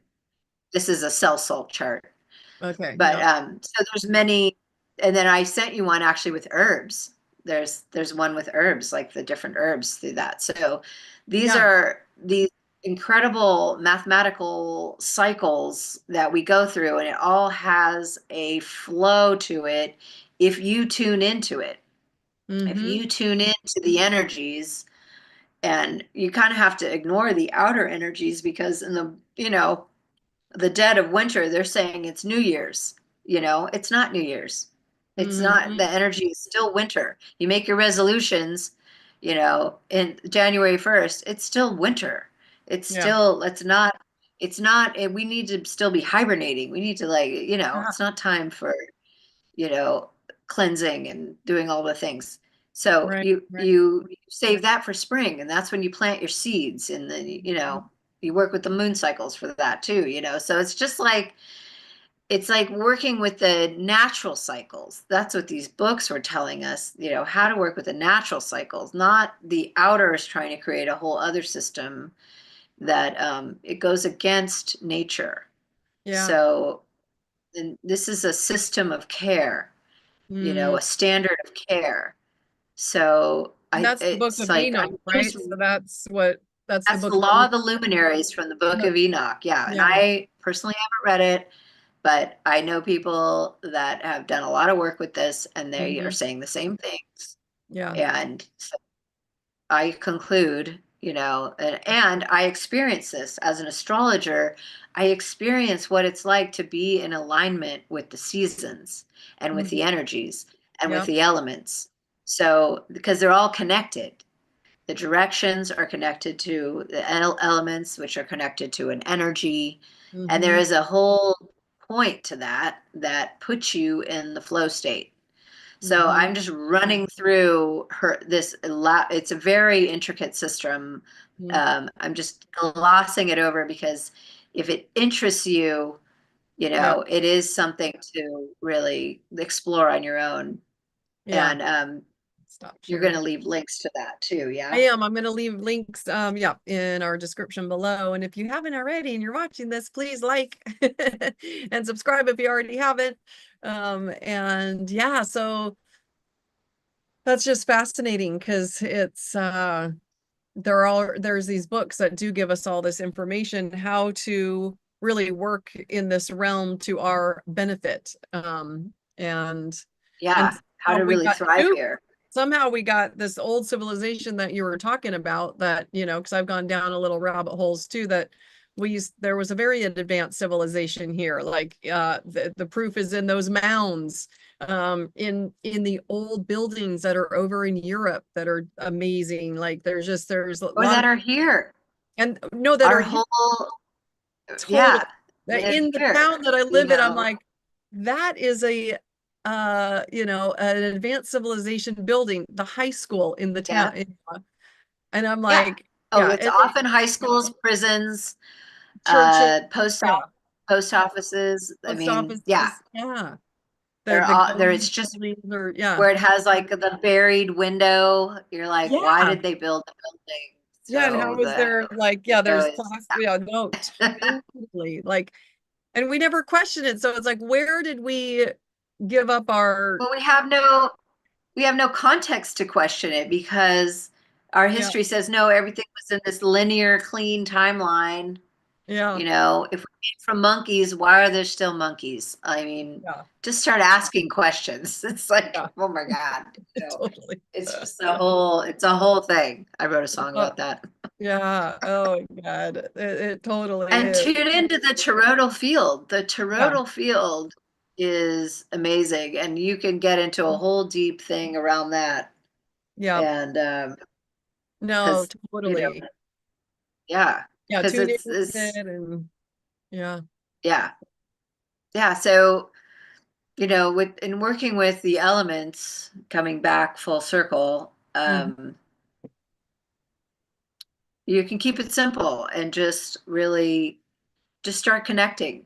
This is a cell salt chart. Okay. But Yeah. so there's many, and then I sent you one actually with herbs. There's one with herbs, like the different herbs through that. So these Yeah. are these incredible mathematical cycles that we go through, and it all has a flow to it if you tune into it. If Mm-hmm. you tune into the energies, and you kind of have to ignore the outer energies, because in the dead of winter, they're saying it's New Year's. It's not New Year's. It's not, Mm-hmm. the energy is still winter. You make your resolutions, in January 1st, it's still winter. Yeah. We need to still be hibernating. We need to, like, Yeah. it's not time for, you know, cleansing and doing all the things. So Right. Right. you save that for spring, and that's when you plant your seeds, and then you work with the moon cycles for that too. So it's like working with the natural cycles. That's what these books were telling us, how to work with the natural cycles, not the outers trying to create a whole other system that it goes against nature. Yeah. So, and this is a system of care, Mm. a standard of care. So And that's the book it's of like Enoch, I'm right? just So that's the that's the book Law that of the Luminaries from the Book of Enoch. Yeah, and yeah. I personally haven't read it, but I know people that have done a lot of work with this, and they are Hmm. saying the same things. Yeah. And so I conclude, and I experience this as an astrologer. I experience what it's like to be in alignment with the seasons and with the Hmm. energies and with Yeah. the elements. So, because they're all connected, the directions are connected to the elements, which are connected to an energy. And there Hmm. is a whole point to that puts you in the flow state. So Hmm. I'm just running through it's a very intricate system. I'm just glossing it over because if it interests you, Yeah. it is something to really explore on your own. Yeah. And Stop you're going sharing. to leave links to that too. I Yeah. am. I'm going to leave links, yeah, in our description below. And if you haven't already and you're watching this, please like and subscribe if you already haven't. And yeah, so that's just fascinating because there's these books that do give us all this information, how to really work in this realm to our benefit. And Yeah. How somehow to we really got thrive here. somehow we got this old civilization that you were talking about that, because I've gone down a little rabbit holes too, that there was a very advanced civilization here. Like the proof is in those mounds, in the old buildings that are over in Europe that are amazing. Like there's a Or lot that of, are here. and no, that Our are here whole, totally. yeah, That they're in the here, town that I you live in, I'm know. like, that is an advanced civilization building, the high school in the Yeah. town. And I'm Yeah. like, Oh, yeah, it's often high schools, prisons, churches, post yeah, post offices. I post mean, yeah, offices, yeah. they're The all there. It's government just buildings are, yeah, where it has like the buried window. You're like, why yeah, did they build the building? yeah. And how So is the there like, yeah, window there's is, class, yeah, no, totally. Like, and we never question it. So it's like, where did we give up our, well, we have no context to question it, because our yeah, history says no, everything was in this linear, clean timeline. yeah, If we came from monkeys, why are there still monkeys? I mean, yeah, just start asking questions. It's like, yeah, oh my God, totally. it's just it's a whole thing. I wrote a song Uh, about that. yeah. Oh my God. It totally And is. tune into the toroidal field. The Yeah. toroidal field is amazing, and you can get into a whole deep thing around that. Yeah. And No, because totally. yeah, Yeah. because Tune in it's with this, it and yeah. yeah, yeah. So with in working with the elements, coming back full circle, Mhm. you can keep it simple and just really just start connecting.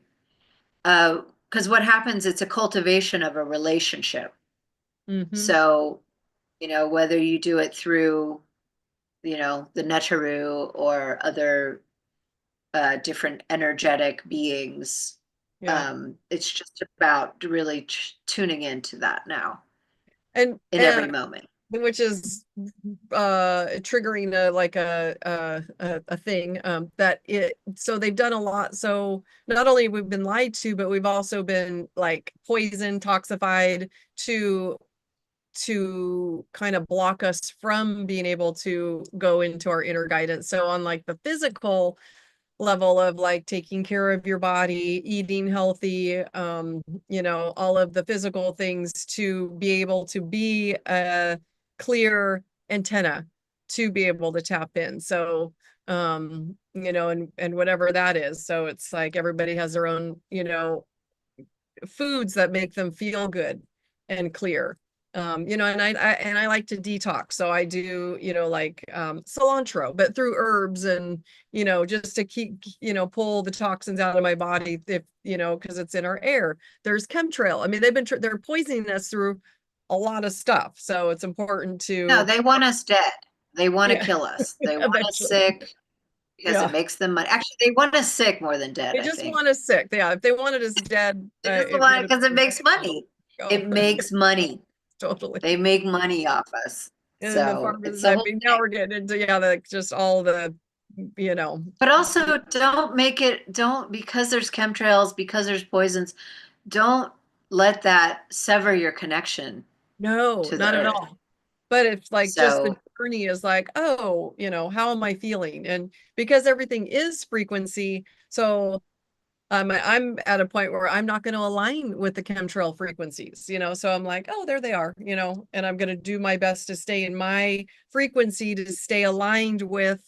Because what happens, it's a cultivation of a relationship. Mhm. So whether you do it through, the Netaru or other different energetic beings. Yeah. It's just about really tuning into that now in every And moment. which is triggering a thing that it so they've done a lot. So not only we've been lied to, but we've also been like poisoned, toxified to kind of block us from being able to go into our inner guidance. So on like the physical level of like taking care of your body, eating healthy, all of the physical things to be able to be a clear antenna to be able to tap in. So, and whatever that is. So it's like everybody has their own, foods that make them feel good and clear. And I like to detox. So I do, like cilantro, but through herbs and, just to keep, pull the toxins out of my body if, because it's in our air. There's chemtrail. I mean, they're poisoning us through a lot of stuff. So it's important No, to, they want us dead. They want to yeah, kill us. They want us eventually. sick because it Yeah. makes them money. Actually, they want us sick more than dead, They I just think. want us sick. Yeah. If they wanted us dead, They just it want would it have because it been makes money. go. It makes money. Totally. They make money off us. And the So it's farmers, the I whole mean, now thing. we're getting into, yeah, just all the, you know, But also don't, because there's chemtrails, because there's poisons, don't let that sever your connection no, to the not at earth. all. But it's like just the So journey is like, oh, how am I feeling? And because everything is frequency, so I'm at a point where I'm not going to align with the chemtrail frequencies, so I'm like, oh, there they are, and I'm going to do my best to stay in my frequency to stay aligned with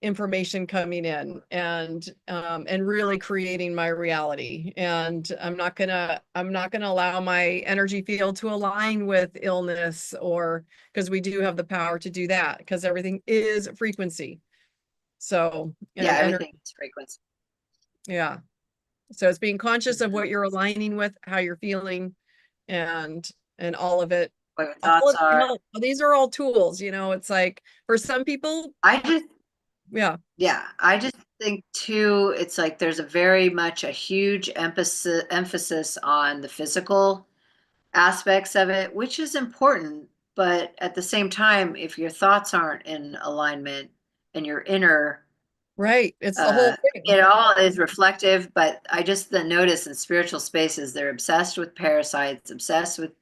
information coming in and really creating my reality. And I'm not gonna allow my energy field to align with illness, or because we do have the power to do that because everything is frequency. So yeah, and energy, everything is frequency. yeah. So it's being conscious of Mhm. what you're aligning with, how you're feeling, and and all of it. What your All thoughts of it are. help. These are all tools, it's like for some people, I just yeah. Yeah, I just think too, it's like there's a very much a huge emphasis on the physical aspects of it, which is important. But at the same time, if your thoughts aren't in alignment and your inner, Right. It's the whole uh, thing. it all is reflective. But I just the notice in spiritual spaces, they're obsessed with parasites, obsessed with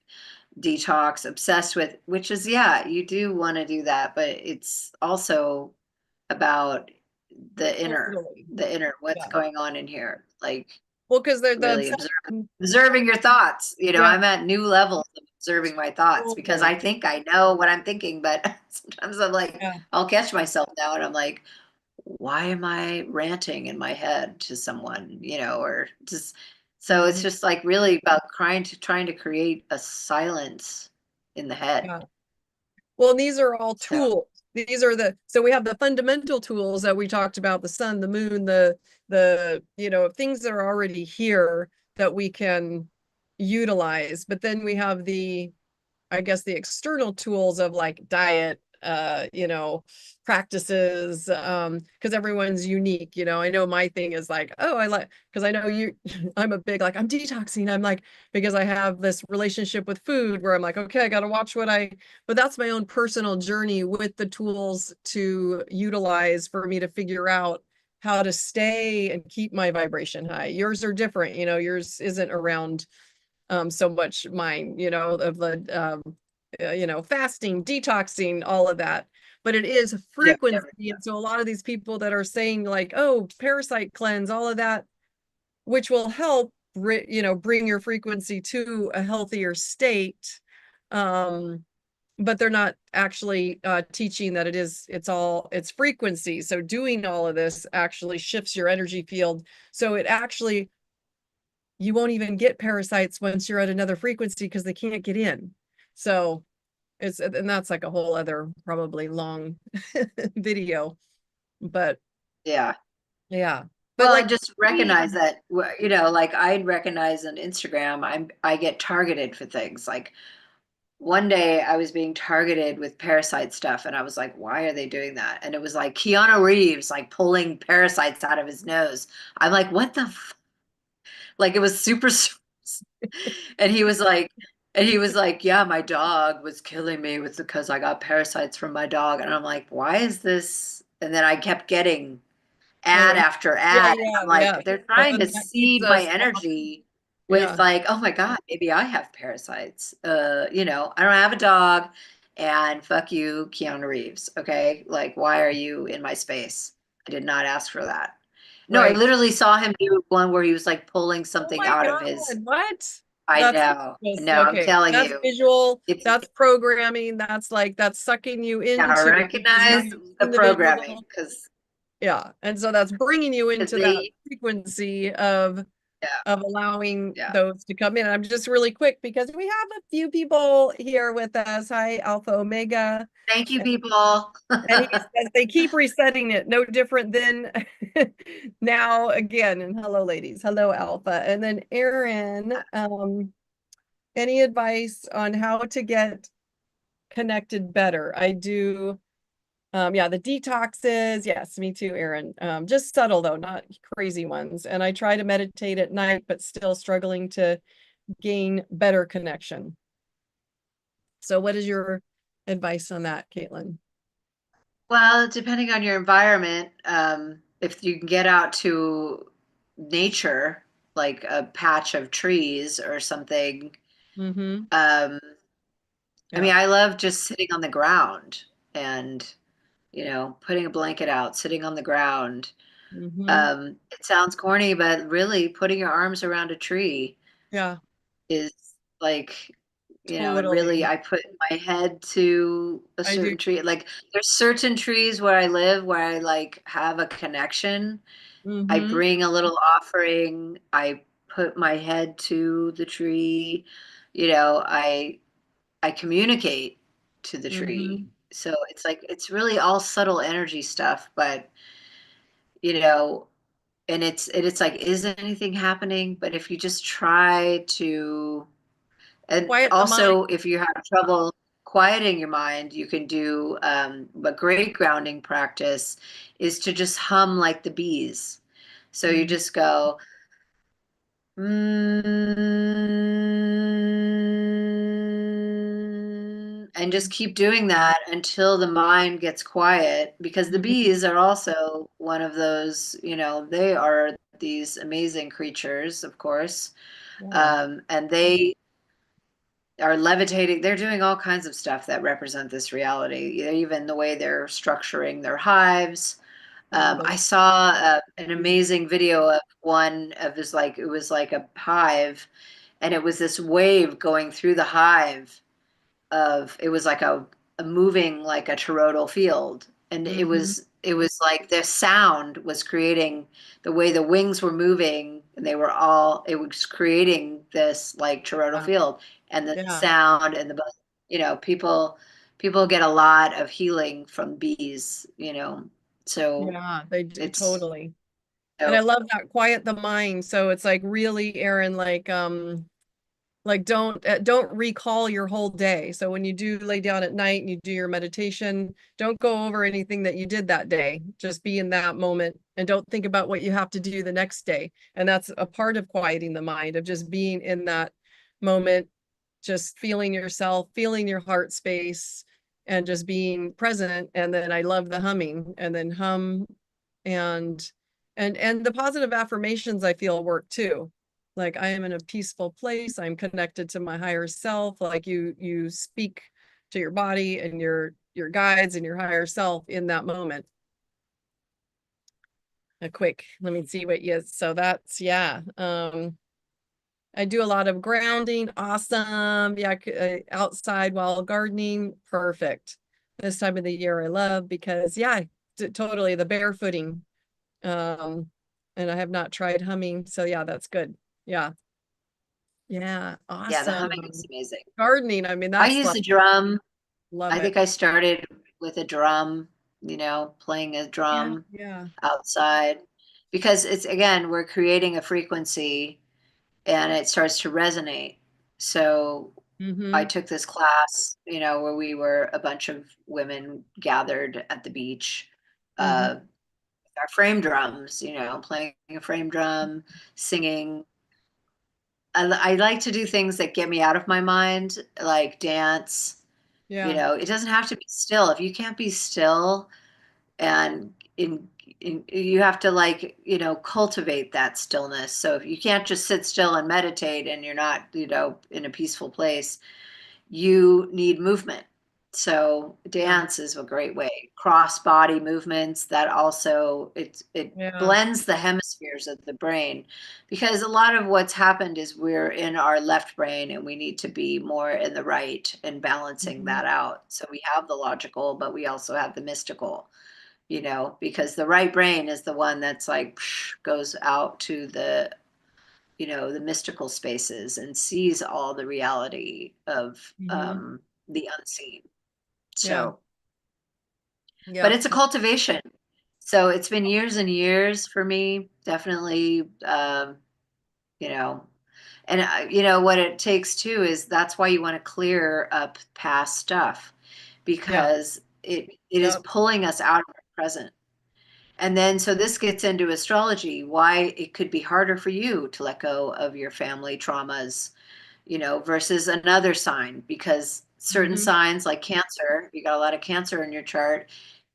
detox, obsessed with, which is, yeah, you do want to do that, but it's also about the inner, Totally. what's Yeah. going on in here, like Well, because they're the really obsession. observing your thoughts. Yeah, I'm at new levels of observing my thoughts because totally. I think I know what I'm thinking, but sometimes I'm like, Yeah. I'll catch myself now and I'm like, why am I ranting in my head to someone, or just, so it's Mhm. just like really about trying to create a silence in the head. Yeah. Well, these are all So tools. So we have the fundamental tools that we talked about, the sun, the moon, the things that are already here that we can utilize. But then we have I guess the external tools of like diet, practices, because everyone's unique. I know my thing is like, oh, I like, because I know you, I'm a big, like, I'm detoxing. I'm like, because I have this relationship with food where I'm like, okay, I got to watch but that's my own personal journey with the tools to utilize for me to figure out how to stay and keep my vibration high. Yours are different, yours isn't around so much mine, of the fasting, detoxing, all of that. But it is yeah, frequency. And so a lot of these people that are saying like, oh, parasite cleanse, all of that, which will help bring your frequency to a healthier state. But they're not actually teaching that it's frequency. So doing all of this actually shifts your energy field. So it actually you won't even get parasites once you're at another frequency because they can't get in. So and that's like a whole other probably long video, but yeah. yeah. But Well, like and just recognize that, like I'd recognize on Instagram, I get targeted for things like, one day I was being targeted with parasite stuff, and I was like, why are they doing that? And it was like Keanu Reeves like pulling parasites out of his nose. I'm like, what the like it was super and he was like, yeah, my dog was killing me with because I got parasites from my dog. And I'm like, why is this? And then I kept getting Oh, ad after yeah, ad. And yeah, I'm yeah. like, they're And trying to then that keeps seed my us off. energy with Yeah, like, oh my God, maybe I have parasites. I don't have a dog and fuck you, Keanu Reeves. Okay. Like, why are you in my space? I did not ask for that. No, I right. literally saw him do one where he was like pulling Oh something my out of his. God, what? I That's know. just No, I'm okay. telling That's you, visual, it's that's programming, that's like that's sucking you gotta into because now recognize you've the seen the programming visual. because Yeah. And so that's bringing you into that they, frequency yeah, of allowing yeah. those to come in. I'm just really quick because we have a few people here with us. Hi, Alpha Omega. Thank you, people. And he says they keep resetting it, no different than now again. And hello, ladies. Hello, Alpha. And then Aaron, any advice on how to get connected better? I do, yeah, the detoxes. Yes, me too, Aaron. Just subtle though, not crazy ones. And I try to meditate at night, but still struggling to gain better connection. So what is your advice on that, Caitlin? Well, depending on your environment, if you can get out to nature, like a patch of trees or something, Mm-hmm. um, I Yeah. mean, I love just sitting on the ground and, putting a blanket out, sitting on the ground. Mm-hmm. It sounds corny, but really putting your arms around a tree Yeah, is like, and really totally. I put my head to a I do. certain tree. Like there's certain trees where I live where I like have a connection. I Mm-hmm. bring a little offering. I put my head to the tree. I communicate to the tree. Mm-hmm. So it's like it's really all subtle energy stuff, but you know, and it's like, is anything happening? But if you just try to, and Quiet the mind. also if you have trouble quieting your mind, you can do a great grounding practice is to just hum like the bees. So you Mm-hmm. just go, and just keep doing that until the mind gets quiet, because the Mm-hmm. bees are also one of those, they are these amazing creatures, of course. Yeah. And they are levitating. They're doing all kinds of stuff that represent this reality, even the way they're structuring their hives. Oh, I those saw an bees. amazing video of one of this, like, it was like a hive, and it was this wave going through the hive it was like a moving like a toroidal field. And Mm-hmm. it was like the sound was creating the way the wings were moving, and it was creating this like toroidal Yeah. field, and the Yeah. sound and people get a lot of healing from bees, so Yeah, they do it's totally. And I so love that quiet the mind. So it's like really, Aaron, like don't recall your whole day. So when you do lay down at night and you do your meditation, don't go over anything that you did that day. Just be in that moment and don't think about what you have to do the next day. And that's a part of quieting the mind, of just being in that moment, just feeling yourself, feeling your heart space, and just being present. And then I love the humming, and then hum, and and the positive affirmations I feel work too. Like I am in a peaceful place, I'm connected to my higher self. Like you speak to your body and your guides and your higher self in that moment. A quick, let me see what you, so that's, yeah. I do a lot of grounding. Awesome. Yeah, outside while gardening. Perfect. This time of the year I love because yeah, totally the barefooting. Um, and I have not tried humming, so yeah, that's good. Yeah. Yeah, yeah, the humming is awesome. amazing. Gardening, I mean, I that's use like, the drum. love I it. think I started with a drum, playing a Yeah, drum yeah. outside, because it's, again, we're creating a frequency and it starts to resonate. So I Mm-hmm. took this class, where we were a bunch of women gathered at the beach, Mm-hmm. with our frame drums, playing a frame drum, singing. I like to do things that get me out of my mind, like dance. Yeah. It doesn't have to be still. If you can't be still, and you have to, like, cultivate that stillness. So if you can't just sit still and meditate and you're not, in a peaceful place, you need movement. So Yeah. dance is a great way. Cross body movements, that also, it Yeah. blends the hemispheres of the brain, because a lot of what's happened is we're in our left brain and we need to be more in the right and balancing Mm-hmm. that out. So we have the logical, but we also have the mystical, because the right brain is the one that's like goes out to the mystical spaces and sees all the reality of Mm-hmm. the unseen. Yeah. So, but Yeah. it's a cultivation. So it's been years and years for me, definitely. You know, and what it takes too is that's why you want to clear up past stuff, Yeah. because it is Yep. pulling us out of our present. And then, so this gets into astrology, why it could be harder for you to let go of your family traumas, versus another sign, because certain Mm-hmm. signs like Cancer, if you got a lot of Cancer in your chart,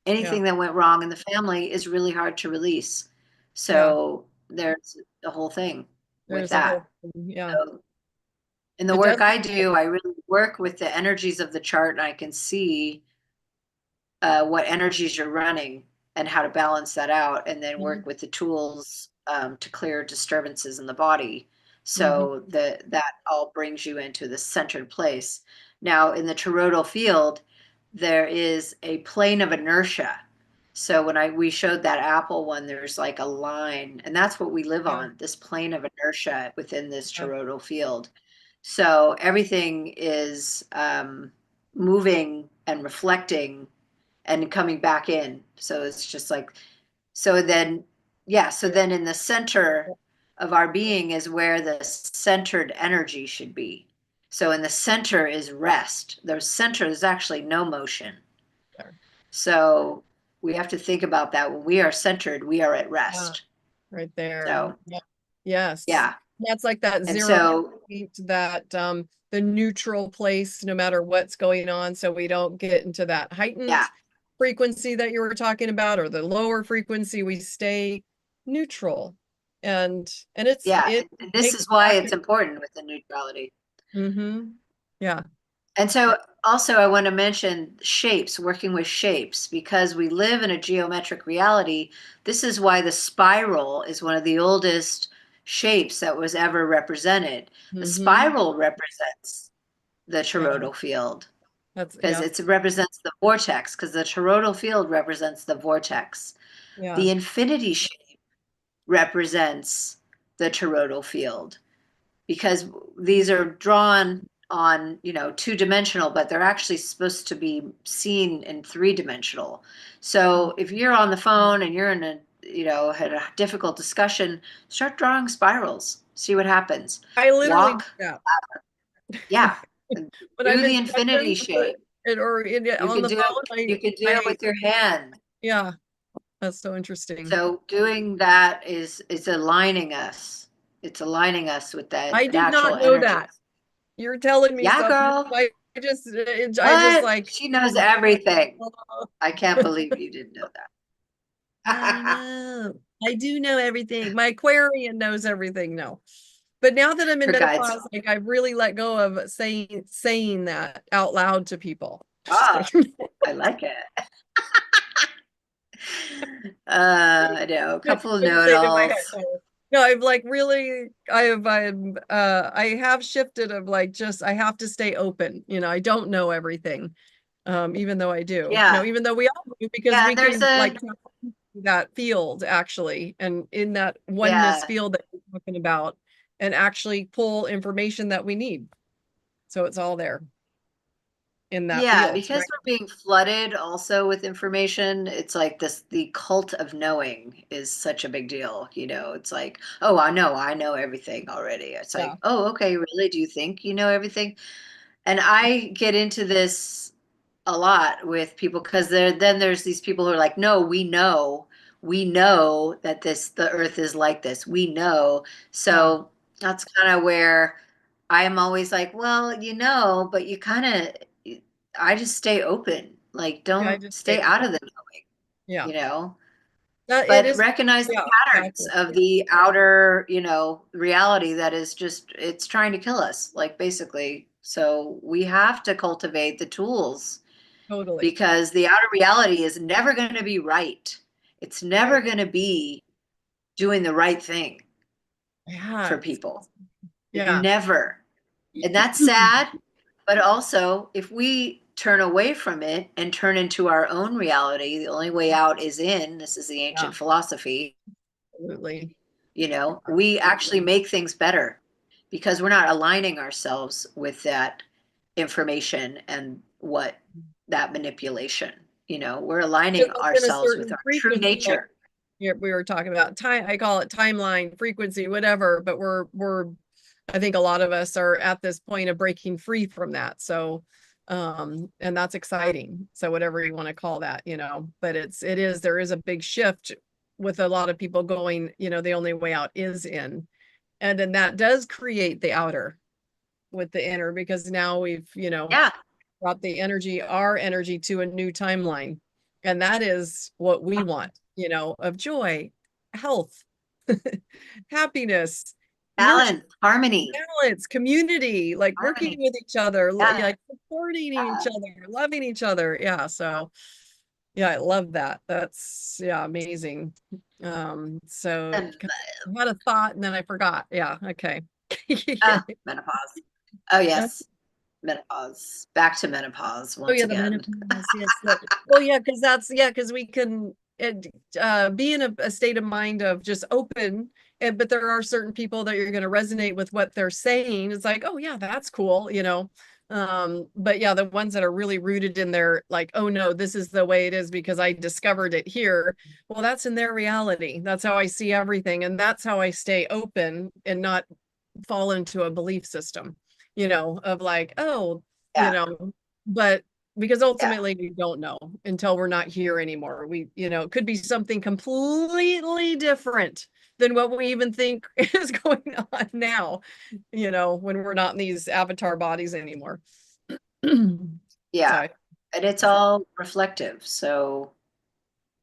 Yeah. anything that went wrong in the family is really hard to release. Yeah. So there's the whole thing with There's a that. whole thing. Yeah. So in the It work does. I do, I really work with the energies of the chart, and I can see what energies you're running and how to balance that out, and then Mm-hmm. work with the tools to clear disturbances in the body, Mm-hmm. so that all brings you into the centered place. Now, in the toroidal field, there is a plane of inertia. So when we showed that apple one, there's like a line, and that's what we live Yeah. on, this plane of inertia within this Yeah. toroidal field. So everything is moving and reflecting and coming back in. So it's just like, so then, yeah, so then in the center of our being is where the centered energy should be. So in the center is rest. The center is actually no motion. Yeah. So we have to think about that. When we are centered, we are at Yeah. rest. Right there. So, Yeah. Yes. yeah. That's like that And zero so, point, that the neutral place, no matter what's going on, so we don't get into that yeah, heightened frequency that you were talking about, or the lower frequency. We stay neutral. And yeah. it And this makes is why back. it's important with the neutrality. Mm-hmm. Yeah. And so also I want to mention shapes, working with shapes, because we live in a geometric reality. This is why the spiral is one of the oldest shapes that was ever represented. The Mm-hmm. spiral represents the Yeah. toroidal field, That's, because yeah. it represents the vortex, because the toroidal field represents the vortex. Yeah. The infinity shape represents the toroidal field, because these are drawn on, two-dimensional, but they're actually supposed to be seen in three-dimensional. So if you're on the phone and you're in had a difficult discussion, start drawing spirals, see what happens. I literally do Walk, that yeah, and when I'm do the in infinity sessions, shape. or You on can the do it, phone. you can do it I with your hand. Yeah, that's so interesting. So doing that is aligning us. It's aligning us with I that did not natural know energy. that. You're telling me Yeah, something. girl. I just What? like, She knows everything. oh, I can't believe you didn't know I that. know. I do know everything. My Aquarian knows everything. No. But now that I'm in Her guides. menopause, like I've really let go of saying that out loud to people. Just Ah, kidding. I like it. I know, a Just couple of say it in my head. know-it-alls. No, I've like really, I have shifted of like, just I have to stay open. I don't know everything. Even though I do. Yeah, Even though we all do, because yeah. we There's can like a tap into that field actually, and in that oneness yeah, field that we're talking about, and actually pull information that we need. So it's all there in that yeah. field, Because right? we're being flooded also with information. It's like this. The cult of knowing is such a big deal. It's like, oh, I know everything already. It's Yeah. like, oh, okay, really? Do you think you know everything? And I get into this a lot with people because then there's these people who are like, no, we know that the earth is like this. We know. Yeah, So that's kind of where I'm always like, well, but you kind of, I just stay open. Like, yeah, I don't just stay say, out of the knowing, yeah, you know? it But is, recognize the yeah, patterns exactly. of the outer, reality that is just, it's trying to kill us, like basically. So we have to cultivate the tools Totally. because the outer reality is never going to be right. It's never Right. going to be doing the right thing Yeah. for people. Yeah. Never. And that's sad. But also, if we turn away from it and turn into our own reality, the only way out is in. This is the Yeah, ancient philosophy. absolutely. We actually make things better because we're not aligning ourselves with that information and what that manipulation. We're aligning Because it's in a ourselves with certain our true frequency, like nature. we were talking about time. I call it timeline, frequency, whatever. But I think a lot of us are at this point of breaking free from that. So, and that's exciting. So whatever you want to call that, but there is a big shift with a lot of people going, the only way out is in. And then that does create the outer with the inner because now we've, Yeah. brought our energy to a new timeline. And that is what we want, of joy, health, happiness, nurture, Balance, harmony, balance, community, like working harmony. with each other, Yeah. like supporting each Yeah. other, loving each other. Yeah. So yeah, I love that. That's yeah, amazing. So And, 'cause I had a thought and then I forgot. Yeah, okay. menopause. Oh, Yeah. yes. Menopause. Back to menopause Oh once yeah, the again. menopause. Yes. Well, yeah, because we can be in a state of mind of just open, but there are certain people that you're going to resonate with what they're saying. It's like, oh yeah, that's cool. But yeah, the ones that are really rooted in their like, oh no, this is the way it is because I discovered it here. Well, that's in their reality. That's how I see everything, and that's how I stay open and not fall into a belief system, of like, oh, you Yeah. know, but because Yeah. ultimately we don't know until we're not here anymore. It could be something completely different than what we even think is going on now, when we're not in these avatar bodies anymore. Yeah. So And it's all reflective. So,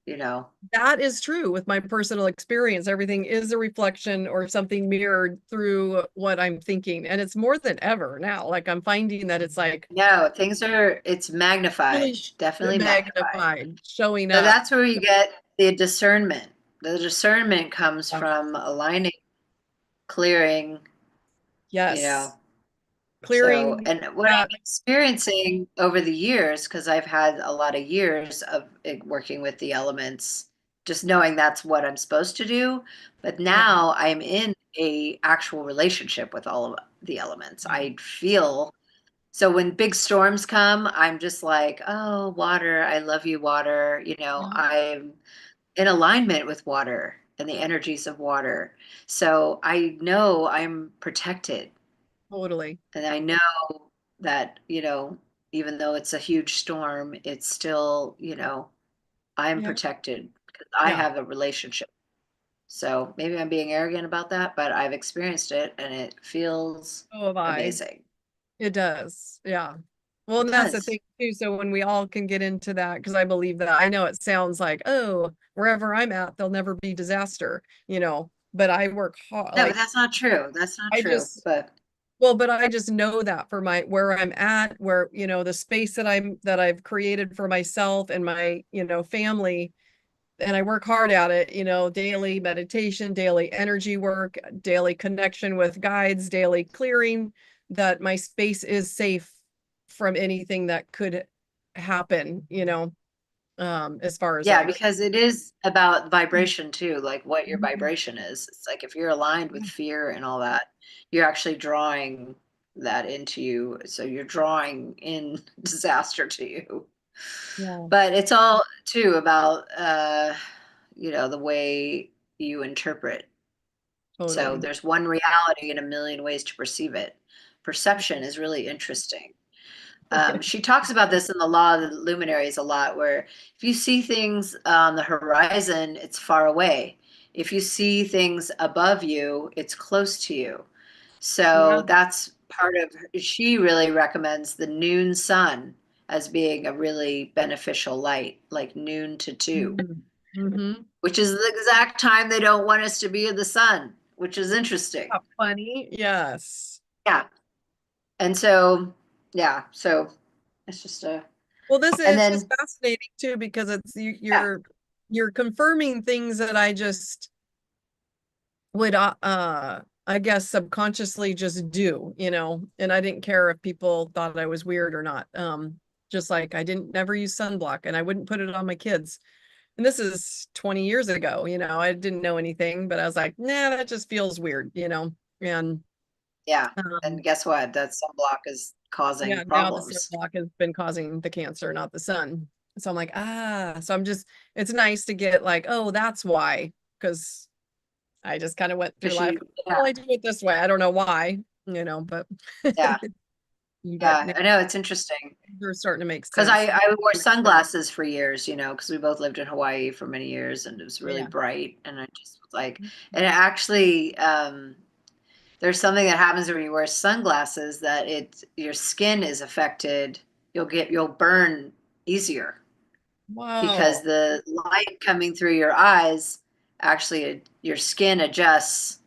you know, that is true with my personal experience. Everything is a reflection or something mirrored through what I'm thinking. And it's more than ever now. Like I'm finding that it's like no, it's magnified, really definitely magnified. magnified, showing So up. that's where you get the discernment. The discernment comes Yeah. from aligning, clearing, you know. Yes. So, Clearing and what that. I'm experiencing over the years, because I've had a lot of years of working with the elements, just knowing that's what I'm supposed to do. But Yeah. now I'm in a actual relationship with all of the elements. I feel so when big storms come, I'm just like, oh, water, I love you, water. Yeah. I'm in alignment with water and the energies of water. So I know I'm protected. Totally. And I know that, even though it's a huge storm, it's still, I'm Yeah. protected because I Yeah. have a relationship. So maybe I'm being arrogant about that, but I've experienced it and it feels So have I. amazing. It does. Yeah. Well, It and that's the does. thing too. So when we all can get into that, because I believe that I know it sounds like, oh, wherever I'm at, there'll never be disaster, but I work hard. No, but Like that's not true. That's not I true. just, But well, but I just know that for where I'm at, where, the space that I've created for myself and my, family, and I work hard at it, daily meditation, daily energy work, daily connection with guides, daily clearing, that my space is safe from anything that could happen, as far as yeah, like, because it is about vibration too, like what your vibration is. It's like if you're aligned with yeah, fear and all that, you're actually drawing that into you. So you're drawing in disaster to you. yeah, But it's all too about the way you interpret. So totally. there's one reality and a million ways to perceive it. Perception is really interesting. She talks about this in the Law of the Luminaries a lot, where if you see things on the horizon, it's far away. If you see things above you, it's close to you. Yeah. So that's part of, she really recommends the noon sun as being a really beneficial light, like noon to 2, Mm-hmm. which is the exact time they don't want us to be in the sun, which is interesting. Funny. Yes. Yeah. And so, yeah, so it's just a, Well, this and is just then, fascinating too, because it's yeah, you're confirming things that I just would I guess subconsciously just do, and I didn't care if people thought I was weird or not. Just like I didn't never use sunblock and I wouldn't put it on my kids. And this is 20 years ago, I didn't know anything, but I was like, nah, that just feels weird, and yeah. And um guess what? That sunblock is causing yeah, now the problems. sunblock has been causing the cancer, not the sun. So I'm like, so it's nice to get like, oh, that's why, because I just kind of went through Because life. yeah, Well, I do it this way. I don't know why, but yeah, but yeah. now I know it's interesting they're starting to make because sense. I wore sunglasses for years, because we both lived in Hawaii for many years and it was really Yeah. bright. And I just was like, and it actually, there's something that happens when you wear sunglasses that your skin is affected. You'll burn easier because Wow. the light coming through your eyes, actually your skin adjusts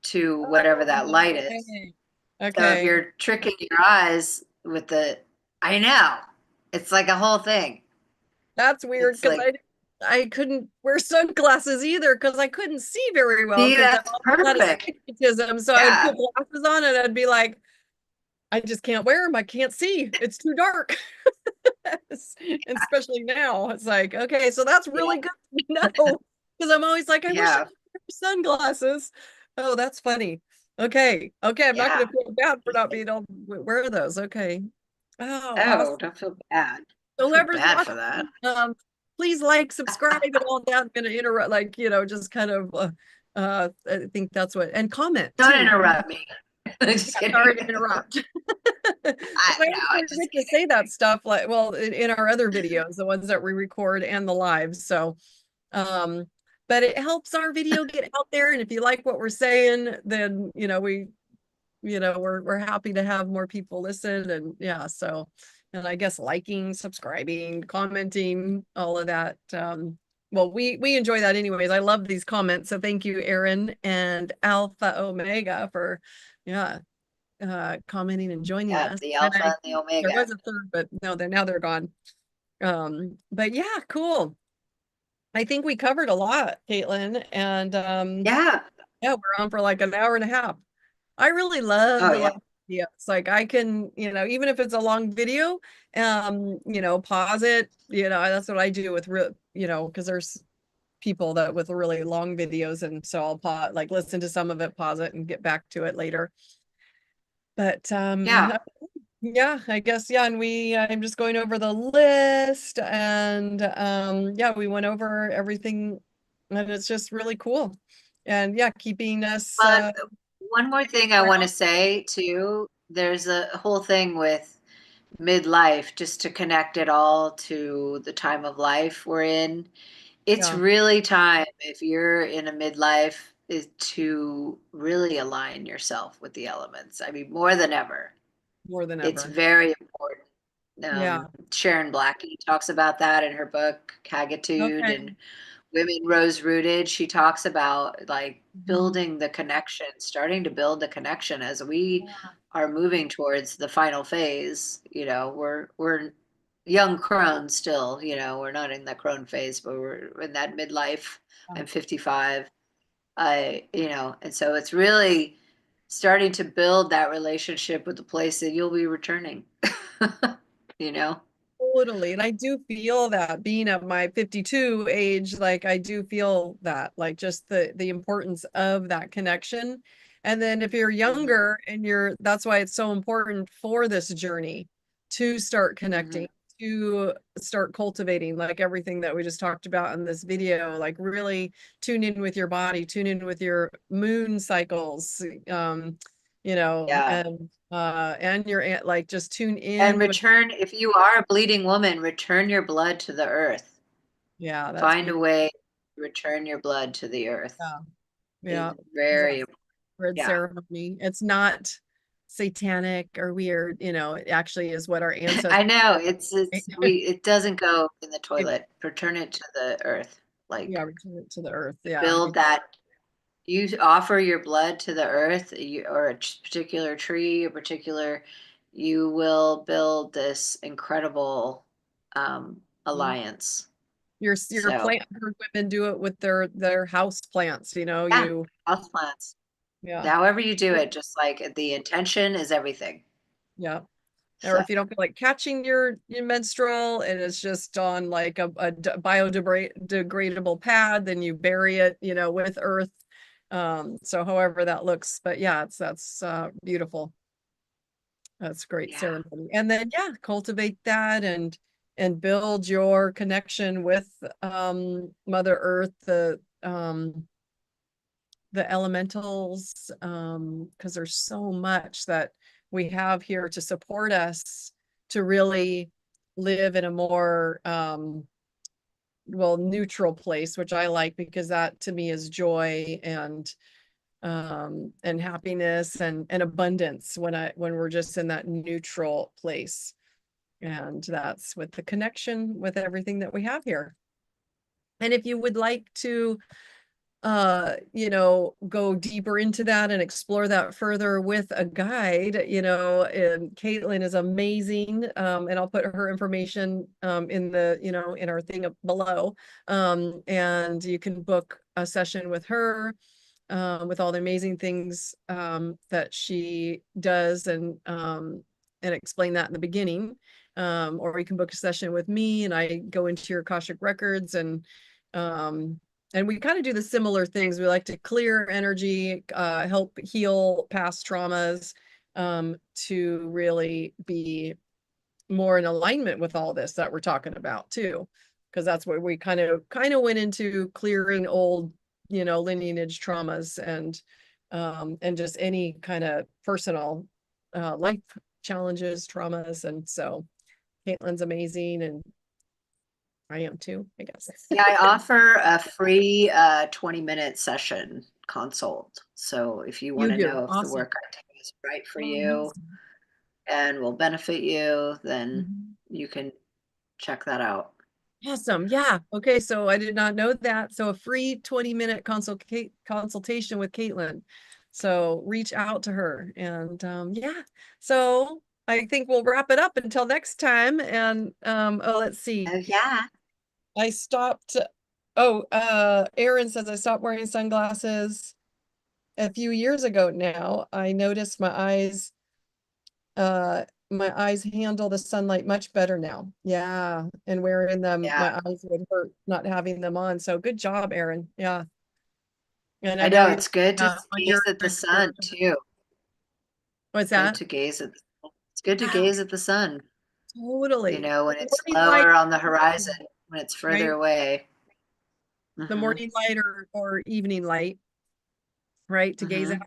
to whatever that light is. Okay. So if Okay. you're tricking your eyes with I know, it's like a whole thing. That's weird It's because like, I couldn't wear sunglasses either because I couldn't see very well see, because I that's also had perfect. astigmatism. So I would Yeah. put glasses on and I'd be like, I just can't wear them. I can't see. It's too dark. And especially now, it's like, okay, so that's Yeah. really good to know because I'm always like, I wish I Yeah. could wear sunglasses. Oh, that's funny. Okay. Okay. I'm not Yeah. going to feel bad for not being able to wear those. Okay. Oh, Oh, awesome. don't feel bad. So Don't feel whoever's bad for watching, that. please like, subscribe, and all that. I'm going to interrupt, like, just kind of, I think that's what, and comment Don't too. interrupt me. Yeah, Just sorry kidding. to interrupt. I I know, always I'm just forget to kidding. say that stuff, like, well, in our other videos, the ones that we record and the lives. So, um, but it helps our video get out there. And if you like what we're saying, then, we're happy to have more people listen. And yeah, so, and I guess liking, subscribing, commenting, all of that. Well, we enjoy that anyways. I love these comments. So thank you, Aaron and Alpha Omega for, yeah, commenting and joining Yeah, us. the And alpha and the there omega. was a third, but no, now they're gone. But yeah, cool. I think we covered a lot, Caitlin, and Yeah. yeah, we're on for like an hour and a half. I really love Oh the yeah. live videos. Like I can, even if it's a long video, pause it. That's what I do with because there's people that with really long videos, and so I'll pause, like listen to some of it, pause it, and get back to it later. But Yeah. yeah, I guess, yeah, and I'm just going over the list, and yeah, we went over everything, and it's just really cool. And yeah, keeping us But one more thing I want to around. say too, there's a whole thing with midlife, just to connect it all to the time of life we're in. It's Yeah, really time, if you're in a midlife, is to really align yourself with the elements. I mean, more than ever. more than It's ever. very important. Yeah. Sharon Blackie talks about that in her book Kagitude, Okay. and Women Rose Rooted. She talks about like Mhm. building the connection, starting to build the connection as we are moving towards the final phase. We're young crone still, we're not in the crone phase, but we're in that midlife. Yeah. I'm 55. And so it's really starting to build that relationship with the place that you'll be returning. you know? Totally. And I do feel that being at my 52 age, like I do feel that, like just the importance of that connection. And then if you're Mhm, younger and that's why it's so important for this journey to start mhm. connecting, to start cultivating, like everything that we just talked about in this video, like really tune in with your body, tune in with your moon cycles, Yeah. and your aunt, like just tune And in with, return, if you are a bleeding woman, return your blood to the earth. yeah, that's Find a beautiful. way to return your blood to the earth. Yeah. Yeah. Is very, Sacred yeah. ceremony. It's not satanic or weird, it actually is what our ancestors. I know it doesn't go in the toilet. Return it to the earth. Yeah, Like return it to the earth. Yeah. build that. You offer your blood to the earth, or a particular tree, a particular, you will build this incredible alliance. Your So plant women do it with their house plants, yeah, you, houseplants. yeah, However you do it, just like the intention is everything. yeah. Or So if you don't feel like catching your menstrual and it's just on like a biodegradable pad, then you bury it, with earth. So however that looks, but yeah, that's beautiful. That's great yeah, ceremony. And then yeah, cultivate that and build your connection with Mother Earth, the elementals, because there's so much that we have here to support us to really live in a more neutral place, which I like because that to me is joy and happiness and abundance when we're just in that neutral place. And that's with the connection with everything that we have here. And if you would like to go deeper into that and explore that further with a guide, and Caitlin is amazing. And I'll put her information in in our thing up below. And you can book a session with her with all the amazing things that she does and explain that in the beginning. Or you can book a session with me and I go into your Akashic records um, and we kind of do the similar things. We like to clear energy, help heal past traumas, to really be more in alignment with all this that we're talking about too. Because that's what we kind of went into, clearing old, lineage traumas and just any kind of personal life challenges, traumas. And so Caitlin's amazing and I am too, I guess. yeah. I offer a free 20-minute session consult. So if you want You to do. know if the Awesome. work I take is right for Oh, you amazing. and will benefit you, then Mhm. you can check that out. Awesome. Yeah. Okay. So I did not know that. So a free 20-minute consultation with Caitlin. So reach out to her and yeah. So I think we'll wrap it up until next time. And let's see. Oh yeah. I stopped. Oh, Aaron says I stopped wearing sunglasses a few years ago now. I noticed my eyes handle the sunlight much better now. Yeah. And wearing them, Yeah. my eyes would hurt not having them on. So good job, Aaron. Yeah. And I I know know you it's good to on gaze at the your sun too. what's Good that? to gaze at it's good to Yeah, gaze at the sun, totally. when The it's morning light, lower on the horizon, when it's further right? away. The Hmm. morning light or evening light, right? To gaze at.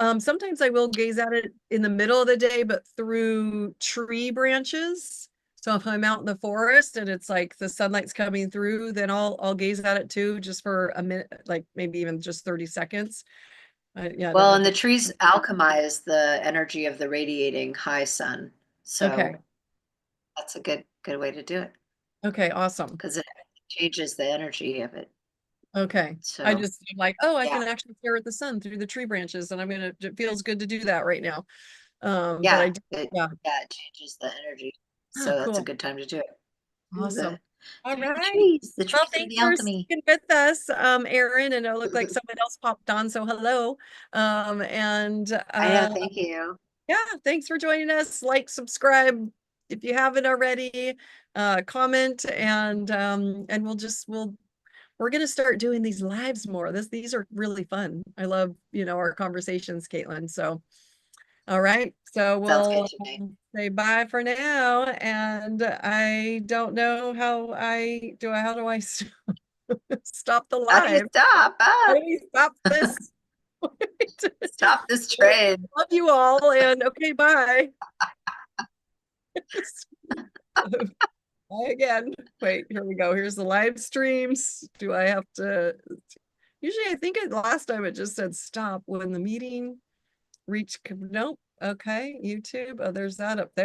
Hmm. Sometimes I will gaze at it in the middle of the day, but through tree branches. So if I'm out in the forest and it's like the sunlight's coming through, then I'll gaze at it too, just for a minute, like maybe even just 30 seconds. Yeah, I don't Well, have and to. the trees alchemize the energy of the radiating high sun. Okay. So that's a good way to do it Okay. Awesome. because it changes the energy of it. Okay. I So just I'm like, oh, I yeah, can actually stare at the sun through the tree branches, and it feels good to do that right now. But I yeah, do, yeah. it changes the energy. Oh, So that's a cool. good time to do it. Do Awesome. All the right. trees. The Well, trees are thanks the for alchemy. sticking with us, Erin. And it looked like someone else popped on, so hello. And I know. Thank you. yeah, thanks for joining us. Like, subscribe if you haven't already. Comment and we're gonna start doing these lives more. These are really fun. I love our conversations, Caitlin. So all right. So Sounds good we'll to me. say bye for now. And I don't know how do I stop the How do you live? stop? How Ah. do we stop this? Stop this train. Love you all, and okay, bye. Bye again. Wait, here we go. Here's the live streams. Do I have to? Usually, I think last time it just said stop when the meeting reached. Nope. Okay, YouTube. Oh, there's that up there.